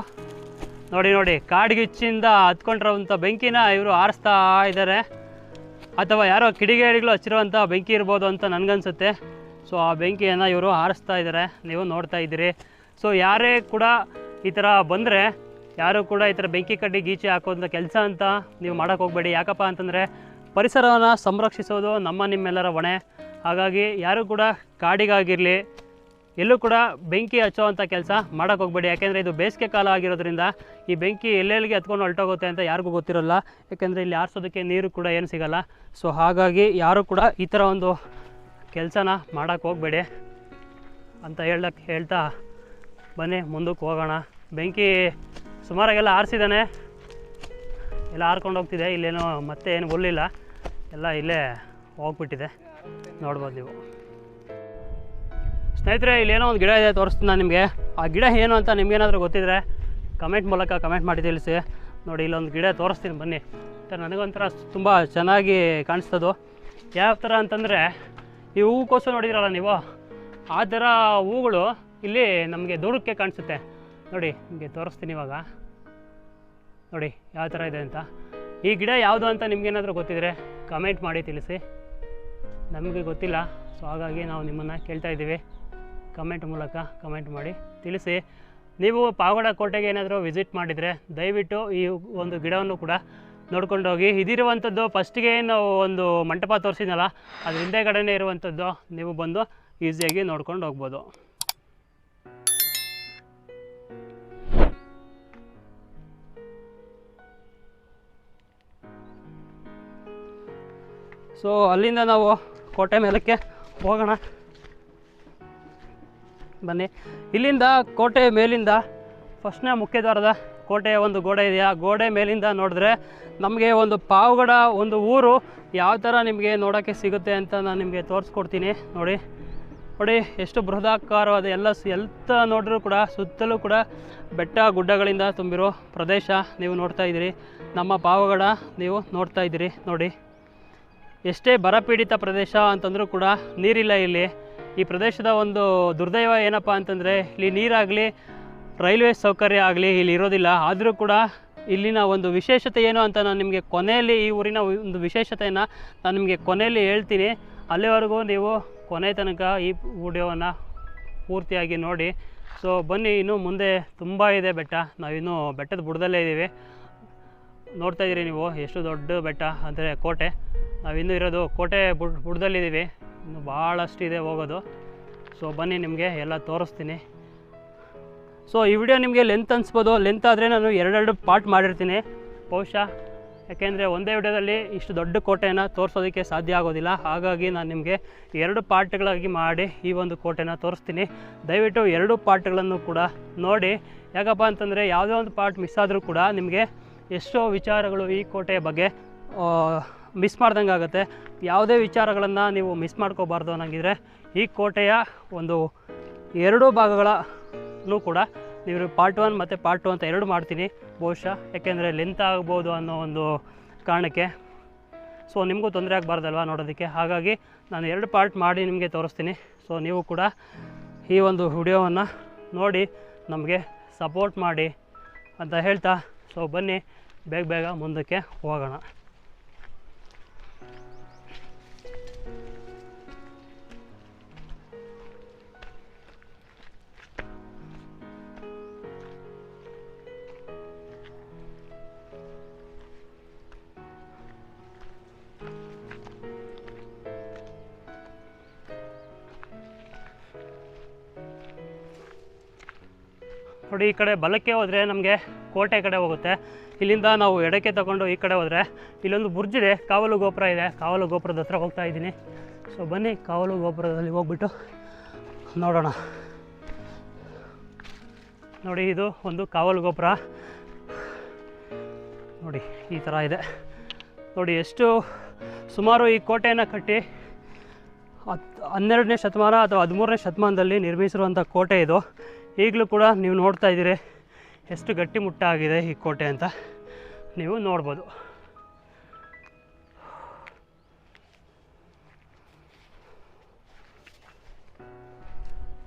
ನೋಡಿ ಕಾಡ್ಗಿಚ್ಚಿಂದ ಹತ್ಕೊಂಡಿರೋವಂಥ ಬೆಂಕಿನ ಇವರು ಆರಿಸ್ತಾ ಇದ್ದಾರೆ, ಅಥವಾ ಯಾರೋ ಕಿಡಿಗೇಡಿಗಳು ಹಚ್ಚಿರುವಂಥ ಬೆಂಕಿ ಇರ್ಬೋದು ಅಂತ ನನಗನ್ಸುತ್ತೆ. ಸೊ ಆ ಬೆಂಕಿಯನ್ನು ಇವರು ಆರಿಸ್ತಾ ಇದ್ದಾರೆ, ನೀವು ನೋಡ್ತಾ ಇದ್ದೀರಿ. ಸೊ ಯಾರೇ ಕೂಡ ಈ ಥರ ಬಂದರೆ ಯಾರೂ ಕೂಡ ಈ ಥರ ಬೆಂಕಿ ಕಡ್ಡಿ ಗೀಚಿ ಹಾಕೋಂಥ ಕೆಲಸ ಅಂತ ನೀವು ಮಾಡೋಕ್ಕೆ ಹೋಗಬೇಡಿ. ಯಾಕಪ್ಪ ಅಂತಂದರೆ ಪರಿಸರವನ್ನು ಸಂರಕ್ಷಿಸೋದು ನಿಮ್ಮೆಲ್ಲರ ಹೊಣೆ. ಹಾಗಾಗಿ ಯಾರೂ ಕೂಡ ಕಾಡಿಗಾಗಿರಲಿ ಎಲ್ಲೂ ಕೂಡ ಬೆಂಕಿ ಹಚ್ಚೋವಂಥ ಕೆಲಸ ಮಾಡೋಕ್ಕೆ ಹೋಗಬೇಡಿ. ಯಾಕೆಂದರೆ ಇದು ಬೇಸಿಗೆ ಕಾಲ ಆಗಿರೋದ್ರಿಂದ ಈ ಬೆಂಕಿ ಎಲ್ಲೆಲ್ಲಿಗೆ ಹತ್ಕೊಂಡು ಹೊರಟೋಗುತ್ತೆ ಅಂತ ಯಾರಿಗೂ ಗೊತ್ತಿರೋಲ್ಲ. ಯಾಕೆಂದರೆ ಇಲ್ಲಿ ಆರಿಸೋದಕ್ಕೆ ನೀರು ಕೂಡ ಏನು ಸಿಗೋಲ್ಲ. ಸೊ ಹಾಗಾಗಿ ಯಾರೂ ಕೂಡ ಈ ಥರ ಒಂದು ಕೆಲಸನ ಮಾಡೋಕ್ಕೆ ಹೋಗಬೇಡಿ ಅಂತ ಹೇಳ್ತಾ ಬನ್ನಿ ಮುಂದಕ್ಕೆ ಹೋಗೋಣ. ಬೆಂಕಿ ಸುಮಾರಾಗೆಲ್ಲ ಆರಿಸಿದ್ದಾನೆ, ಎಲ್ಲ ಆರ್ಕೊಂಡು ಹೋಗ್ತಿದೆ. ಇಲ್ಲೇನೋ ಮತ್ತೆ ಏನು ಒಲ್ಲಿಲ್ಲ, ಎಲ್ಲ ಇಲ್ಲೇ ಹೋಗ್ಬಿಟ್ಟಿದೆ, ನೋಡ್ಬೋದು ನೀವು. ಸ್ನೇಹಿತರೆ ಇಲ್ಲೇನೋ ಒಂದು ಗಿಡ ಇದೆ, ತೋರಿಸ್ತೀನಿ ನಾನು ನಿಮಗೆ. ಆ ಗಿಡ ಏನು ಅಂತ ನಿಮಗೇನಾದರೂ ಗೊತ್ತಿದ್ರೆ ಕಮೆಂಟ್ ಮೂಲಕ ಕಮೆಂಟ್ ಮಾಡಿ ತಿಳಿಸಿ. ನೋಡಿ ಇಲ್ಲೊಂದು ಗಿಡ ತೋರಿಸ್ತೀನಿ ಬನ್ನಿ. ನನಗೊಂಥರ ತುಂಬ ಚೆನ್ನಾಗಿ ಕಾಣಿಸ್ತದು. ಯಾವ ಥರ ಅಂತಂದರೆ ಈ ಹೂಕೋಸು ನೋಡಿದ್ರಲ್ಲ ನೀವು, ಆ ಥರ ಹೂಗಳು ಇಲ್ಲಿ ನಮಗೆ ದೂರಕ್ಕೆ ಕಾಣಿಸುತ್ತೆ. ನೋಡಿ ನಿಮಗೆ ತೋರಿಸ್ತೀನಿ ಇವಾಗ. ನೋಡಿ ಯಾವ ಥರ ಇದೆ ಅಂತ. ಈ ಗಿಡ ಯಾವುದು ಅಂತ ನಿಮಗೇನಾದರೂ ಗೊತ್ತಿದ್ರೆ ಕಮೆಂಟ್ ಮಾಡಿ ತಿಳಿಸಿ. ನಮಗೆ ಗೊತ್ತಿಲ್ಲ, ಸೊ ಹಾಗಾಗಿ ನಾವು ನಿಮ್ಮನ್ನು ಕೇಳ್ತಾ ಇದ್ದೀವಿ. ಕಮೆಂಟ್ ಮೂಲಕ ಕಮೆಂಟ್ ಮಾಡಿ ತಿಳಿಸಿ. ನೀವು ಪಾವಗಡ ಕೋಟೆಗೆ ಏನಾದರೂ ವಿಸಿಟ್ ಮಾಡಿದರೆ ದಯವಿಟ್ಟು ಈ ಒಂದು ಗಿಡವನ್ನು ಕೂಡ ನೋಡ್ಕೊಂಡು ಹೋಗಿ. ಇದಿರುವಂಥದ್ದು ಫಸ್ಟಿಗೆ ನಾವು ಒಂದು ಮಂಟಪ ತೋರಿಸಿದ್ನಲ್ಲ, ಅದ್ರ ಹಿಂದೆಗಡೆನೇ ಇರುವಂಥದ್ದು. ನೀವು ಬಂದು ಈಸಿಯಾಗಿ ನೋಡ್ಕೊಂಡು ಹೋಗ್ಬೋದು. ಸೊ ಅಲ್ಲಿಂದ ನಾವು ಕೋಟೆ ಮೇಲಕ್ಕೆ ಹೋಗೋಣ ಬನ್ನಿ. ಇಲ್ಲಿಂದ ಕೋಟೆ ಮೇಲಿಂದ ಫಸ್ಟ್ನೇ ಮುಖ್ಯದ್ವಾರದ ಕೋಟೆಯ ಒಂದು ಗೋಡೆ ಇದೆಯಾ, ಗೋಡೆ ಮೇಲಿಂದ ನೋಡಿದ್ರೆ ನಮಗೆ ಒಂದು ಪಾವಗಡ ಒಂದು ಊರು ಯಾವ ಥರ ನಿಮಗೆ ನೋಡೋಕ್ಕೆ ಸಿಗುತ್ತೆ ಅಂತ ನಾನು ನಿಮಗೆ ತೋರಿಸ್ಕೊಡ್ತೀನಿ. ನೋಡಿ ಎಷ್ಟು ಬೃಹದಾಕಾರವಾದ ಎಲ್ಲ ನೋಡಿದ್ರೂ ಕೂಡ ಸುತ್ತಲೂ ಕೂಡ ಬೆಟ್ಟ ಗುಡ್ಡಗಳಿಂದ ತುಂಬಿರೋ ಪ್ರದೇಶ ನೀವು ನೋಡ್ತಾ ಇದ್ದೀರಿ. ನಮ್ಮ ಪಾವಗಡ ನೀವು ನೋಡ್ತಾ ಇದ್ದೀರಿ. ನೋಡಿ ಎಷ್ಟೇ ಬರಪೀಡಿತ ಪ್ರದೇಶ ಅಂತಂದರೂ ಕೂಡ ನೀರಿಲ್ಲ ಇಲ್ಲಿ. ಈ ಪ್ರದೇಶದ ಒಂದು ದುರ್ದೈವ ಏನಪ್ಪ ಅಂತಂದರೆ ಇಲ್ಲಿ ನೀರಾಗಲಿ ರೈಲ್ವೆ ಸೌಕರ್ಯ ಆಗಲಿ ಇಲ್ಲಿ ಇರೋದಿಲ್ಲ. ಆದರೂ ಕೂಡ ಇಲ್ಲಿನ ಒಂದು ವಿಶೇಷತೆ ಏನು ಅಂತ ನಾನು ನಿಮಗೆ ಕೊನೆಯಲ್ಲಿ, ಈ ಊರಿನ ಒಂದು ವಿಶೇಷತೆಯನ್ನು ನಾನು ನಿಮಗೆ ಕೊನೆಯಲ್ಲಿ ಹೇಳ್ತೀನಿ. ಅಲ್ಲಿವರೆಗೂ ನೀವು ಕೊನೆ ತನಕ ಈ ವಿಡಿಯೋವನ್ನು ಪೂರ್ತಿಯಾಗಿ ನೋಡಿ. ಸೊ ಬನ್ನಿ, ಇನ್ನೂ ಮುಂದೆ ತುಂಬ ಇದೆ ಬೆಟ್ಟ. ನಾವಿನ್ನೂ ಬೆಟ್ಟದ ಬುಡದಲ್ಲೇ ಇದ್ದೀವಿ. ನೋಡ್ತಾ ಇದ್ದೀರಿ ನೀವು ಎಷ್ಟು ದೊಡ್ಡ ಬೆಟ್ಟ ಅಂದರೆ ಕೋಟೆ. ನಾವಿನ್ನೂ ಇರೋದು ಕೋಟೆ ಬುಡದಲ್ಲಿದ್ದೀವಿ. ಇನ್ನು ಭಾಳಷ್ಟಿದೆ ಹೋಗೋದು. ಸೊ ಬನ್ನಿ, ನಿಮಗೆ ಎಲ್ಲ ತೋರಿಸ್ತೀನಿ. ಸೊ ಈ ವಿಡಿಯೋ ನಿಮಗೆ ಲೆಂತ್ ಅನಿಸ್ಬೋದು. ಲೆಂತ್ ಆದರೆ ನಾನು ಎರಡೆರಡು ಪಾರ್ಟ್ ಮಾಡಿರ್ತೀನಿ ಬಹುಶಃ. ಯಾಕೆಂದರೆ ಒಂದೇ ವಿಡಿಯೋದಲ್ಲಿ ಇಷ್ಟು ದೊಡ್ಡ ಕೋಟೆಯನ್ನು ತೋರಿಸೋದಕ್ಕೆ ಸಾಧ್ಯ ಆಗೋದಿಲ್ಲ. ಹಾಗಾಗಿ ನಾನು ನಿಮಗೆ 2 ಪಾರ್ಟ್ಗಳಾಗಿ ಮಾಡಿ ಈ ಒಂದು ಕೋಟೆನ ತೋರಿಸ್ತೀನಿ. ದಯವಿಟ್ಟು 2 ಪಾರ್ಟ್ಗಳನ್ನು ಕೂಡ ನೋಡಿ. ಯಾಕಪ್ಪ ಅಂತಂದರೆ ಯಾವುದೇ ಒಂದು ಪಾರ್ಟ್ ಮಿಸ್ ಆದರೂ ಕೂಡ ನಿಮಗೆ ಎಷ್ಟೋ ವಿಚಾರಗಳು ಈ ಕೋಟೆಯ ಬಗ್ಗೆ ಮಿಸ್ ಮಾಡ್ದಂಗೆ ಆಗುತ್ತೆ. ಯಾವುದೇ ವಿಚಾರಗಳನ್ನು ನೀವು ಮಿಸ್ ಮಾಡ್ಕೋಬಾರ್ದು ಅನ್ನಂಗಿದ್ರೆ ಈ ಕೋಟೆಯ ಒಂದು 2 ಭಾಗಗಳನ್ನು ಕೂಡ ನೀವು ಪಾರ್ಟ್ 1 ಮತ್ತು ಪಾರ್ಟ್ 2 ಅಂತ 2 ಮಾಡ್ತೀನಿ ಬಹುಶಃ. ಯಾಕೆಂದರೆ ಲೆಂತ್ ಆಗ್ಬೋದು ಅನ್ನೋ ಒಂದು ಕಾರಣಕ್ಕೆ. ಸೊ ನಿಮಗೂ ತೊಂದರೆ ಆಗಬಾರ್ದಲ್ವ ನೋಡೋದಕ್ಕೆ. ಹಾಗಾಗಿ ನಾನು 2 ಪಾರ್ಟ್ ಮಾಡಿ ನಿಮಗೆ ತೋರಿಸ್ತೀನಿ. ಸೊ ನೀವು ಕೂಡ ಈ ಒಂದು ವಿಡಿಯೋವನ್ನು ನೋಡಿ ನಮಗೆ ಸಪೋರ್ಟ್ ಮಾಡಿ ಅಂತ ಹೇಳ್ತಾ, ಸೊ ಬನ್ನಿ ಬೇಗ ಮುಂದಕ್ಕೆ ಹೋಗೋಣ. ನೋಡಿ, ಈ ಕಡೆ ಬಲಕ್ಕೆ ಹೋದರೆ ನಮಗೆ ಕೋಟೆ ಕಡೆ ಹೋಗುತ್ತೆ. ಇಲ್ಲಿಂದ ನಾವು ಎಡಕ್ಕೆ ತಗೊಂಡು ಈ ಕಡೆ ಹೋದರೆ ಇಲ್ಲೊಂದು ಬುರ್ಜ್ ಇದೆ, ಕಾವಲು ಗೋಪುರ ಇದೆ. ಕಾವಲು ಗೋಪುರದ ಹತ್ರ ಹೋಗ್ತಾ ಇದ್ದೀನಿ. ಸೊ ಬನ್ನಿ, ಕಾವಲು ಗೋಪುರದಲ್ಲಿ ಹೋಗ್ಬಿಟ್ಟು ನೋಡೋಣ. ನೋಡಿ, ಇದು ಒಂದು ಕಾವಲು ಗೋಪುರ. ನೋಡಿ ಈ ಥರ ಇದೆ. ನೋಡಿ ಎಷ್ಟು ಸುಮಾರು ಈ ಕೋಟೆಯನ್ನು ಕಟ್ಟಿ 12ನೇ ಶತಮಾನ ಅಥವಾ 13ನೇ ಶತಮಾನದಲ್ಲಿ ನಿರ್ಮಿಸಿರುವಂಥ ಕೋಟೆ ಇದು. ಈಗಲೂ ಕೂಡ ನೀವು ನೋಡ್ತಾ ಇದ್ದೀರಿ ಎಷ್ಟು ಗಟ್ಟಿಮುಟ್ಟಾಗಿದೆ ಈ ಕೋಟೆ ಅಂತ ನೀವು ನೋಡ್ಬೋದು.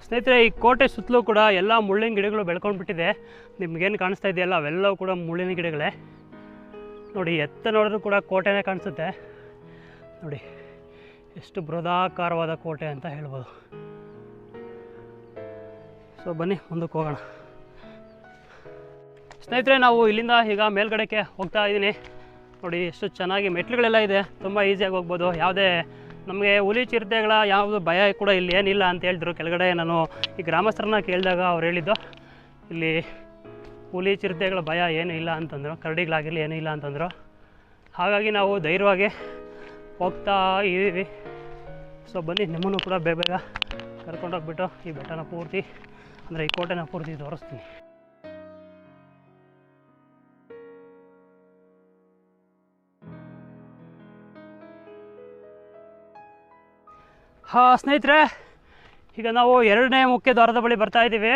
ಸ್ನೇಹಿತರೆ, ಈ ಕೋಟೆ ಸುತ್ತಲೂ ಕೂಡ ಎಲ್ಲ ಮುಳ್ಳಿನ ಗಿಡಗಳು ಬೆಳ್ಕೊಂಡ್ಬಿಟ್ಟಿದೆ. ನಿಮಗೇನು ಕಾಣಿಸ್ತಾ ಇದೆಯಲ್ಲ ಅವೆಲ್ಲವೂ ಕೂಡ ಮುಳ್ಳಿನ ಗಿಡಗಳೇ. ನೋಡಿ, ಎತ್ತ ನೋಡಿದ್ರೂ ಕೂಡ ಕೋಟೆನೇ ಕಾಣಿಸುತ್ತೆ. ನೋಡಿ ಎಷ್ಟು ಬೃಹದಾಕಾರವಾದ ಕೋಟೆ ಅಂತ ಹೇಳ್ಬೋದು. ಸೊ ಬನ್ನಿ ಮುಂದಕ್ಕೆ ಹೋಗೋಣ. ಸ್ನೇಹಿತರೆ, ನಾವು ಇಲ್ಲಿಂದ ಈಗ ಮೇಲ್ಗಡೆಗೆ ಹೋಗ್ತಾ ಇದ್ದೀನಿ. ನೋಡಿ ಎಷ್ಟು ಚೆನ್ನಾಗಿ ಮೆಟ್ಲುಗಳೆಲ್ಲ ಇದೆ. ತುಂಬ ಈಸಿಯಾಗಿ ಹೋಗ್ಬೋದು. ಯಾವುದೇ ನಮಗೆ ಹುಲಿ ಚಿರತೆಗಳ ಯಾವುದು ಭಯ ಕೂಡ ಇಲ್ಲಿ ಏನಿಲ್ಲ ಅಂತ ಹೇಳಿದ್ರು. ಕೆಳಗಡೆ ನಾನು ಈ ಗ್ರಾಮಸ್ಥರನ್ನ ಕೇಳಿದಾಗ ಅವ್ರು ಹೇಳಿದ್ದು ಇಲ್ಲಿ ಹುಲಿ ಚಿರತೆಗಳ ಭಯ ಏನೂ ಇಲ್ಲ ಅಂತಂದರು, ಕರಡಿಗಳಾಗಿರಲಿ ಏನೂ ಇಲ್ಲ ಅಂತಂದರು. ಹಾಗಾಗಿ ನಾವು ಧೈರ್ಯವಾಗಿ ಹೋಗ್ತಾ ಇದ್ದೀವಿ. ಸೊ ಬನ್ನಿ, ನಿಮ್ಮನ್ನು ಕೂಡ ಬೇಗ ಕರ್ಕೊಂಡೋಗ್ಬಿಟ್ಟು ಈ ಬೆಟ್ಟನ ಪೂರ್ತಿ ಅಂದರೆ ಈ ಕೋಟೆನ ಪೂರ್ತಿ ತೋರಿಸ್ತೀನಿ. ಸ್ನೇಹಿತರೆ, ಈಗ ನಾವು 2ನೇ ಮುಖ್ಯ ದ್ವಾರದ ಬಳಿ ಬರ್ತಾ ಇದ್ದೀವಿ.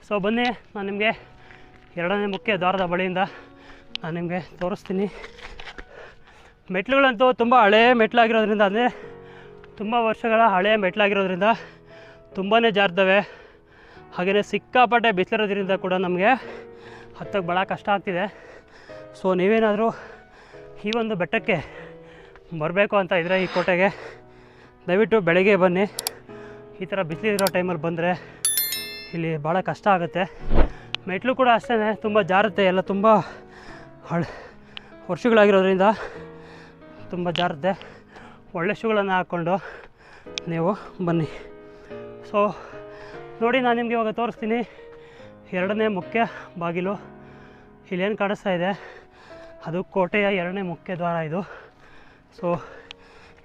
ಸೊ ಬನ್ನಿ, ನಾನು ನಿಮಗೆ 2ನೇ ಮುಖ್ಯ ದ್ವಾರದ ಬಳಿಯಿಂದ ನಾನು ನಿಮಗೆ ತೋರಿಸ್ತೀನಿ. ಮೆಟ್ಲುಗಳಂತೂ ತುಂಬ ಹಳೆಯ ಮೆಟ್ಲಾಗಿರೋದ್ರಿಂದ, ಅಂದರೆ ತುಂಬ ವರ್ಷಗಳ ಹಳೆಯ ಮೆಟ್ಲಾಗಿರೋದ್ರಿಂದ ತುಂಬಾ ಜಾರ್ತವೆ. ಹಾಗೆಯೇ ಸಿಕ್ಕಾಪಟ್ಟೆ ಬಿಸಿಲಿರೋದ್ರಿಂದ ಕೂಡ ನಮಗೆ ಹತ್ತಕ್ಕೆ ಭಾಳ ಕಷ್ಟ ಆಗ್ತಿದೆ. ಸೊ ನೀವೇನಾದರೂ ಈ ಒಂದು ಬೆಟ್ಟಕ್ಕೆ ಬರಬೇಕು ಅಂತ ಇದ್ದರೆ ಈ ಕೋಟೆಗೆ ದಯವಿಟ್ಟು ಬೆಳಗ್ಗೆ ಬನ್ನಿ. ಈ ಥರ ಬಿಸಿಲಿರೋ ಟೈಮಲ್ಲಿ ಬಂದರೆ ಇಲ್ಲಿ ಭಾಳ ಕಷ್ಟ ಆಗುತ್ತೆ. ಮೆಟ್ಲು ಕೂಡ ಅಷ್ಟೇ ತುಂಬ ಜಾರುತ್ತೆ, ಎಲ್ಲ ತುಂಬ ವರ್ಷಗಳಾಗಿರೋದ್ರಿಂದ ತುಂಬ ಜಾರುತ್ತೆ. ಒಳ್ಳೆ ಶೂಗಳನ್ನು ಹಾಕ್ಕೊಂಡು ನೀವು ಬನ್ನಿ. ಸೊ ನೋಡಿ, ನಾನು ನಿಮಗೆ ಇವಾಗ ತೋರಿಸ್ತೀನಿ 2ನೇ ಮುಖ್ಯ ಬಾಗಿಲು. ಇಲ್ಲೇನು ಕಾಣಿಸ್ತಾ ಇದೆ ಅದು ಕೋಟೆಯ 2ನೇ ಮುಖ್ಯ ದ್ವಾರ ಇದು. ಸೊ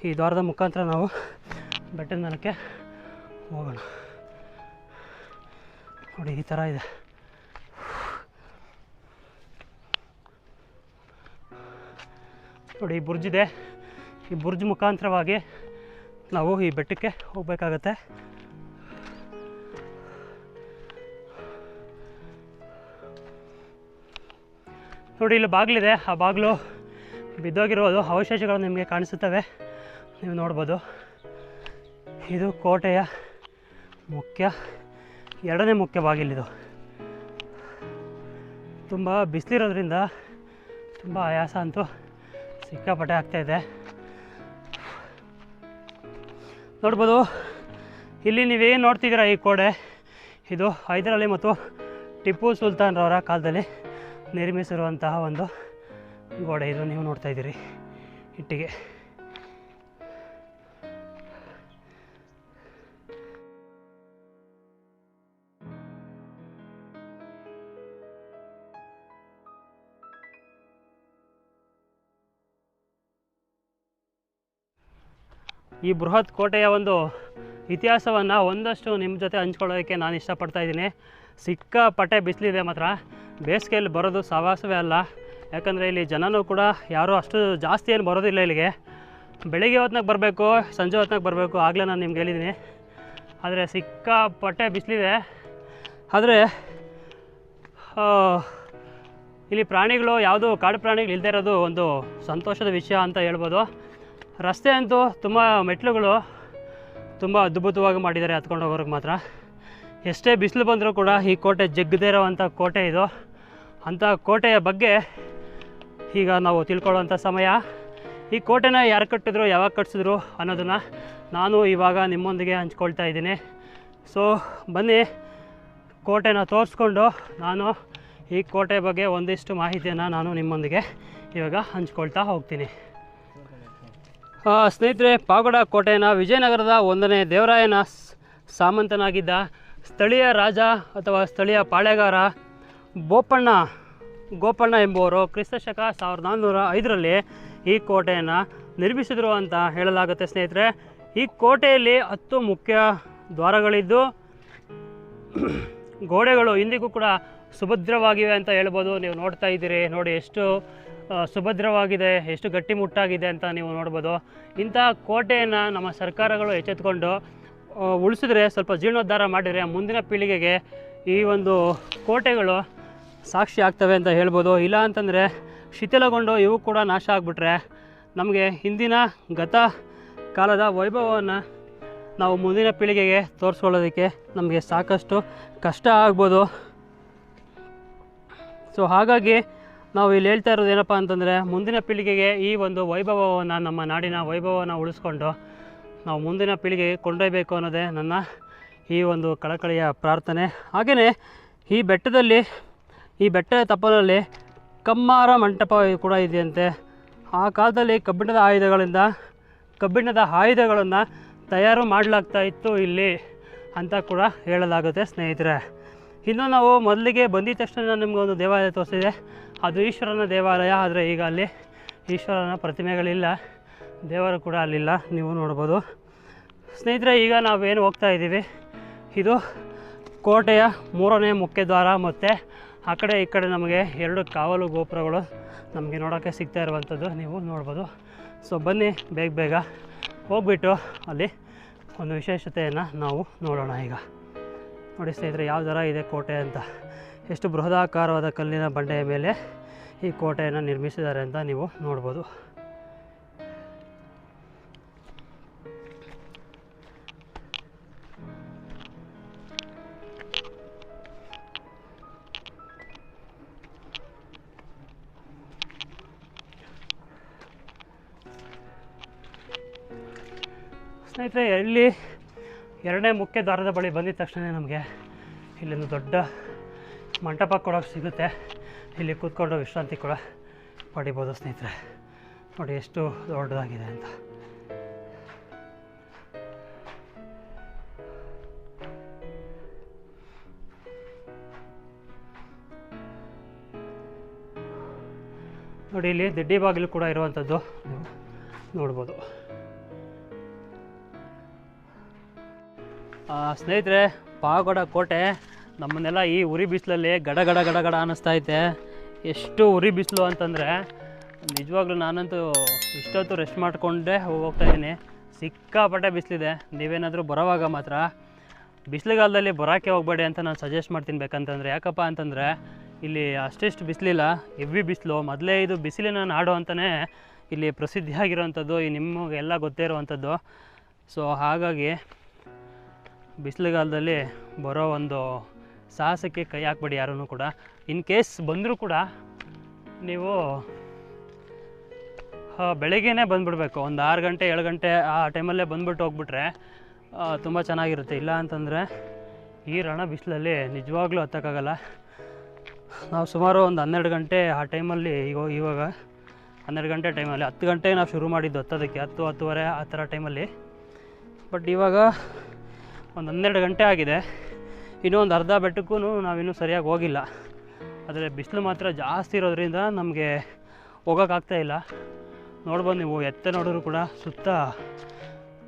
ಈ ದ್ವಾರದ ಮುಖಾಂತರ ನಾವು ಬೆಟ್ಟದ ಮೇಲಕ್ಕೆ ಹೋಗೋಣ. ನೋಡಿ ಈ ಥರ ಇದೆ. ನೋಡಿ ಈ ಬುರ್ಜ್ ಇದೆ. ಈ ಬುರ್ಜ್ ಮುಖಾಂತರವಾಗಿ ನಾವು ಈ ಬೆಟ್ಟಕ್ಕೆ ಹೋಗಬೇಕಾಗತ್ತೆ. ನೋಡಿ ಇಲ್ಲಿ ಬಾಗಿಲಿದೆ, ಆ ಬಾಗಿಲು ಬಿದ್ದೋಗಿರೋದು ಅವಶೇಷಗಳು ನಿಮಗೆ ಕಾಣಿಸುತ್ತವೆ, ನೀವು ನೋಡ್ಬೋದು. ಇದು ಕೋಟೆಯ 2ನೇ ಮುಖ್ಯ ಬಾಗಿಲಿದು. ತುಂಬ ಬಿಸಿಲಿರೋದ್ರಿಂದ ತುಂಬ ಆಯಾಸ ಅಂತೂ ಸಿಕ್ಕಾಪಟ್ಟೆ ಆಗ್ತಾಯಿದೆ. ನೋಡ್ಬೋದು ಇಲ್ಲಿ ನೀವೇನು ನೋಡ್ತಿದ್ದೀರಾ, ಈ ಕೋಟೆ ಇದು ಹೈದರಾಲಿ ಮತ್ತು ಟಿಪ್ಪು ಸುಲ್ತಾನ್ರವರ ಕಾಲದಲ್ಲಿ ನಿರ್ಮಿಸಿರುವಂತಹ ಒಂದು ಗೋಡೆ. ಇದು ನೀವು ನೋಡ್ತಾ ಇದ್ದೀರಿ ಇಟ್ಟಿಗೆ. ಈ ಬೃಹತ್ ಕೋಟೆಯ ಒಂದು ಇತಿಹಾಸವನ್ನು ಒಂದಷ್ಟು ನಿಮ್ಮ ಜೊತೆ ಹಂಚ್ಕೊಳ್ಳೋದಕ್ಕೆ ನಾನು ಇಷ್ಟಪಡ್ತಾ ಇದ್ದೀನಿ. ಸಿಕ್ಕಾಪಟ್ಟೆ ಬಿಸಿಲಿದೆ ಮಾತ್ರ. ಬೇಸಿಗೆಯಲ್ಲಿ ಬರೋದು ಸಾವಾಸವೇ ಅಲ್ಲ, ಯಾಕಂದರೆ ಇಲ್ಲಿ ಜನನೂ ಕೂಡ ಯಾರೂ ಅಷ್ಟು ಜಾಸ್ತಿ ಏನು ಬರೋದಿಲ್ಲ ಇಲ್ಲಿಗೆ. ಬೆಳಿಗ್ಗೆ ಹೊತ್ನಾಗ ಬರಬೇಕು, ಸಂಜೆ ಹೊತ್ನಾಗ ಬರಬೇಕು, ಆಗಲೇ ನಾನು ನಿಮ್ಗೆ ಹೇಳಿದ್ದೀನಿ. ಆದರೆ ಸಿಕ್ಕಾಪಟ್ಟೆ ಬಿಸಿಲಿದೆ. ಆದರೆ ಇಲ್ಲಿ ಪ್ರಾಣಿಗಳು ಯಾವುದು ಕಾಡು ಪ್ರಾಣಿಗಳು ಇಲ್ಲದೇ ಇರೋದು ಒಂದು ಸಂತೋಷದ ವಿಷಯ ಅಂತ ಹೇಳ್ಬೋದು. ರಸ್ತೆ ಅಂತೂ ತುಂಬ ಮೆಟ್ಲುಗಳು ತುಂಬ ಅದ್ಭುತವಾಗಿ ಮಾಡಿದ್ದಾರೆ ಹತ್ಕೊಂಡು ಹೋಗೋರಿಗೆ ಮಾತ್ರ. ಎಷ್ಟೇ ಬಿಸಿಲು ಬಂದರೂ ಕೂಡ ಈ ಕೋಟೆ ಜಗ್ಗದೇ ಇರೋವಂಥ ಕೋಟೆ ಇದು. ಅಂಥ ಕೋಟೆಯ ಬಗ್ಗೆ ಈಗ ನಾವು ತಿಳ್ಕೊಳ್ಳೋವಂಥ ಸಮಯ. ಈ ಕೋಟೆನ ಯಾರು ಕಟ್ಟಿದ್ರು, ಯಾವಾಗ ಕಟ್ಟಿಸಿದ್ರು ಅನ್ನೋದನ್ನು ನಾನು ಇವಾಗ ನಿಮ್ಮೊಂದಿಗೆ ಹಂಚ್ಕೊಳ್ತಾ ಇದ್ದೀನಿ. ಸೊ ಬನ್ನಿ, ಕೋಟೆನ ತೋರಿಸ್ಕೊಂಡು ನಾನು ಈ ಕೋಟೆ ಬಗ್ಗೆ ಒಂದಿಷ್ಟು ಮಾಹಿತಿಯನ್ನು ನಾನು ನಿಮ್ಮೊಂದಿಗೆ ಇವಾಗ ಹಂಚ್ಕೊಳ್ತಾ ಹೋಗ್ತೀನಿ. ಸ್ನೇಹಿತರೆ, ಪಾವಗಡ ಕೋಟೆಯನ್ನು ವಿಜಯನಗರದ 1ನೇ ದೇವರಾಯನ ಸಾಮಂತನಾಗಿದ್ದ ಸ್ಥಳೀಯ ರಾಜ ಅಥವಾ ಸ್ಥಳೀಯ ಪಾಳೆಗಾರ ಗೋಪಣ್ಣ ಎಂಬುವರು ಕ್ರಿಸ್ತಶಕ 1405ರಲ್ಲಿ ಈ ಕೋಟೆಯನ್ನು ನಿರ್ಮಿಸಿದರು ಅಂತ ಹೇಳಲಾಗುತ್ತೆ. ಸ್ನೇಹಿತರೆ, ಈ ಕೋಟೆಯಲ್ಲಿ 10 ಮುಖ್ಯ ದ್ವಾರಗಳಿದ್ದು ಗೋಡೆಗಳು ಇಂದಿಗೂ ಕೂಡ ಸುಭದ್ರವಾಗಿವೆ ಅಂತ ಹೇಳ್ಬೋದು. ನೀವು ನೋಡ್ತಾ ಇದ್ದೀರಿ, ನೋಡಿ ಎಷ್ಟು ಸುಭದ್ರವಾಗಿದೆ, ಎಷ್ಟು ಗಟ್ಟಿಮುಟ್ಟಾಗಿದೆ ಅಂತ ನೀವು ನೋಡ್ಬೋದು. ಇಂಥ ಕೋಟೆಯನ್ನು ನಮ್ಮ ಸರ್ಕಾರಗಳು ಎಚ್ಚೆತ್ತುಕೊಂಡು ಉಳಿಸಿದ್ರೆ, ಸ್ವಲ್ಪ ಜೀರ್ಣೋದ್ಧಾರ ಮಾಡಿದರೆ ಮುಂದಿನ ಪೀಳಿಗೆಗೆ ಈ ಒಂದು ಕೋಟೆಗಳು ಸಾಕ್ಷಿ ಆಗ್ತವೆ ಅಂತ ಹೇಳ್ಬೋದು. ಇಲ್ಲ ಅಂತಂದರೆ ಶಿಥಿಲಗೊಂಡು ಇವು ಕೂಡ ನಾಶ ಆಗಿಬಿಟ್ರೆ ನಮಗೆ ಹಿಂದಿನ ಗತ ಕಾಲದ ವೈಭವವನ್ನು ನಾವು ಮುಂದಿನ ಪೀಳಿಗೆಗೆ ತೋರಿಸ್ಕೊಳ್ಳೋದಕ್ಕೆ ನಮಗೆ ಸಾಕಷ್ಟು ಕಷ್ಟ ಆಗ್ಬೋದು. ಸೊ ಹಾಗಾಗಿ ನಾವು ಇಲ್ಲಿ ಹೇಳ್ತಾ ಇರೋದು ಏನಪ್ಪ ಅಂತಂದರೆ, ಮುಂದಿನ ಪೀಳಿಗೆಗೆ ಈ ಒಂದು ವೈಭವವನ್ನು, ನಮ್ಮ ನಾಡಿನ ವೈಭವವನ್ನು ಉಳಿಸ್ಕೊಂಡು ನಾವು ಮುಂದಿನ ಪೀಳಿಗೆಗೆ ಕೊಂಡೊಯ್ಯಬೇಕು ಅನ್ನೋದೇ ನನ್ನ ಈ ಒಂದು ಕಳಕಳಿಯ ಪ್ರಾರ್ಥನೆ. ಹಾಗೆಯೇ ಈ ಬೆಟ್ಟದ ತಪ್ಪಲಲ್ಲಿ ಕಮ್ಮಾರ ಮಂಟಪ ಕೂಡ ಇದೆಯಂತೆ. ಆ ಕಾಲದಲ್ಲಿ ಕಬ್ಬಿಣದ ಆಯುಧಗಳನ್ನು ತಯಾರು ಮಾಡಲಾಗ್ತಾ ಇತ್ತು ಇಲ್ಲಿ ಅಂತ ಕೂಡ ಹೇಳಲಾಗುತ್ತೆ ಸ್ನೇಹಿತರೆ. ಇನ್ನು ನಾವು ಮೊದಲಿಗೆ ಬಂದಿದ್ದ ತಕ್ಷಣ ನಿಮಗೆ ಒಂದು ದೇವಾಲಯ ತೋರಿಸಿದೆ, ಅದು ಈಶ್ವರನ ದೇವಾಲಯ. ಆದರೆ ಈಗ ಅಲ್ಲಿ ಈಶ್ವರನ ಪ್ರತಿಮೆಗಳಿಲ್ಲ, ದೇವರು ಕೂಡ ಅಲ್ಲಿಲ್ಲ, ನೀವು ನೋಡ್ಬೋದು ಸ್ನೇಹಿತರೆ. ಈಗ ನಾವೇನು ಹೋಗ್ತಾ ಇದ್ದೀವಿ, ಇದು ಕೋಟೆಯ 3ನೇ ಮುಖ್ಯ ದ್ವಾರ. ಮತ್ತು ಆ ಕಡೆ ಈ ಕಡೆ ನಮಗೆ 2 ಕಾವಲು ಗೋಪುರಗಳು ನಮಗೆ ನೋಡೋಕ್ಕೆ ಸಿಗ್ತಾ ಇರುವಂಥದ್ದು ನೀವು ನೋಡ್ಬೋದು. ಸೊ ಬನ್ನಿ, ಬೇಗ ಹೋಗ್ಬಿಟ್ಟು ಅಲ್ಲಿ ಒಂದು ವಿಶೇಷತೆಯನ್ನು ನಾವು ನೋಡೋಣ. ಈಗ ನೋಡಿ ಸ್ನೇಹಿತರೆ, ಯಾವ ಥರ ಇದೆ ಕೋಟೆ ಅಂತ. ಎಷ್ಟು ಬೃಹದಾಕಾರವಾದ ಕಲ್ಲಿನ ಬಂಡೆಯ ಮೇಲೆ ಈ ಕೋಟೆಯನ್ನು ನಿರ್ಮಿಸಿದ್ದಾರೆ ಅಂತ ನೀವು ನೋಡ್ಬೋದು. ಸ್ನೇಹಿತರೆ, ಇಲ್ಲಿ 2ನೇ ಮುಖ್ಯ ದ್ವಾರದ ಬಳಿ ಬಂದಿದ ತಕ್ಷಣ ನಮಗೆ ಇಲ್ಲೊಂದು ದೊಡ್ಡ ಮಂಟಪ ಕೂಡ ಸಿಗುತ್ತೆ. ಇಲ್ಲಿ ಕೂತ್ಕೊಂಡು ವಿಶ್ರಾಂತಿ ಕೂಡ ಪಡಿಬೋದು ಸ್ನೇಹಿತರೆ. ನೋಡಿ ಎಷ್ಟು ದೊಡ್ಡದಾಗಿದೆ ಅಂತ. ನೋಡಿ ಇಲ್ಲಿ ದಿಡ್ಡಿ ಬಾಗಿಲು ಕೂಡ ಇರುವಂಥದ್ದು ನೀವು ನೋಡ್ಬೋದು. ಸ್ನೇಹಿತರೆ, ಪಾವಗಡ ಕೋಟೆ ನಮ್ಮನ್ನೆಲ್ಲ ಈ ಉರಿ ಬಿಸಿಲಲ್ಲಿ ಗಡ ಗಡ ಗಡ ಗಡ ಅನ್ನಿಸ್ತಾ ಐತೆ. ಎಷ್ಟು ಉರಿ ಬಿಸಿಲು ಅಂತಂದರೆ ನಿಜವಾಗ್ಲೂ ನಾನಂತೂ ಇಷ್ಟೊತ್ತು ರೆಸ್ಟ್ ಮಾಡಿಕೊಂಡೇ ಹೋಗ್ತಾಯಿದ್ದೀನಿ. ಸಿಕ್ಕಾಪಟ್ಟೆ ಬಿಸಿಲಿದೆ. ನೀವೇನಾದರೂ ಬರೋವಾಗ ಮಾತ್ರ ಬಿಸಿಲುಗಾಲದಲ್ಲಿ ಬರೋಕ್ಕೆ ಹೋಗಬೇಡಿ ಅಂತ ನಾನು ಸಜೆಸ್ಟ್ ಮಾಡ್ತೀನಿ. ಬೇಕಂತಂದರೆ ಯಾಕಪ್ಪ ಅಂತಂದರೆ ಇಲ್ಲಿ ಅಷ್ಟಿಷ್ಟು ಬಿಸಿಲಿಲ್ಲ, ಹೆವಿ ಬಿಸಿಲು. ಮೊದಲೇ ಇದು ಬಿಸಿಲಿನ ನಾಡು ಅಂತಲೇ ಇಲ್ಲಿ ಪ್ರಸಿದ್ಧಿಯಾಗಿರೋವಂಥದ್ದು, ಈ ನಿಮಗೆಲ್ಲ ಗೊತ್ತೇ ಇರುವಂಥದ್ದು. ಸೊ ಹಾಗಾಗಿ ಬಿಸಿಲುಗಾಲದಲ್ಲಿ ಬರೋ ಒಂದು ಸಾಹಸಕ್ಕೆ ಕೈ ಹಾಕ್ಬೇಡಿ ಯಾರೂ ಕೂಡ. ಇನ್ ಕೇಸ್ ಬಂದರೂ ಕೂಡ ನೀವು ಬೆಳಗ್ಗೆನೇ ಬಂದುಬಿಡ್ಬೇಕು. ಒಂದು 6 ಗಂಟೆ 7 ಗಂಟೆ ಆ ಟೈಮಲ್ಲೇ ಬಂದುಬಿಟ್ಟು ಹೋಗ್ಬಿಟ್ರೆ ತುಂಬ ಚೆನ್ನಾಗಿರುತ್ತೆ. ಇಲ್ಲ ಅಂತಂದರೆ ಈ ರಣ ಬಿಸಿಲಲ್ಲಿ ನಿಜವಾಗ್ಲೂ ಹತ್ತಕ್ಕಾಗಲ್ಲ. ನಾವು ಸುಮಾರು ಒಂದು 12 ಗಂಟೆ ಆ ಟೈಮಲ್ಲಿ, ಇವಾಗ 12 ಗಂಟೆ ಟೈಮಲ್ಲಿ 10 ಗಂಟೆಗೆ ನಾವು ಶುರು ಮಾಡಿದ್ದು ಹತ್ತೋದಕ್ಕೆ, 10, 10:30 ಆ ಥರ ಟೈಮಲ್ಲಿ. ಬಟ್ ಇವಾಗ ಒಂದು 12 ಗಂಟೆ ಆಗಿದೆ. ಇನ್ನೂ ಒಂದು ಅರ್ಧ ಬೆಟ್ಟಕ್ಕೂ ನಾವಿನ್ನೂ ಸರಿಯಾಗಿ ಹೋಗಿಲ್ಲ. ಆದರೆ ಬಿಸಿಲು ಮಾತ್ರ ಜಾಸ್ತಿ ಇರೋದ್ರಿಂದ ನಮಗೆ ಹೋಗೋಕ್ಕಾಗ್ತಾಯಿಲ್ಲ. ನೋಡ್ಬೋದು ನೀವು, ಎತ್ತ ನೋಡಿದ್ರು ಕೂಡ ಸುತ್ತ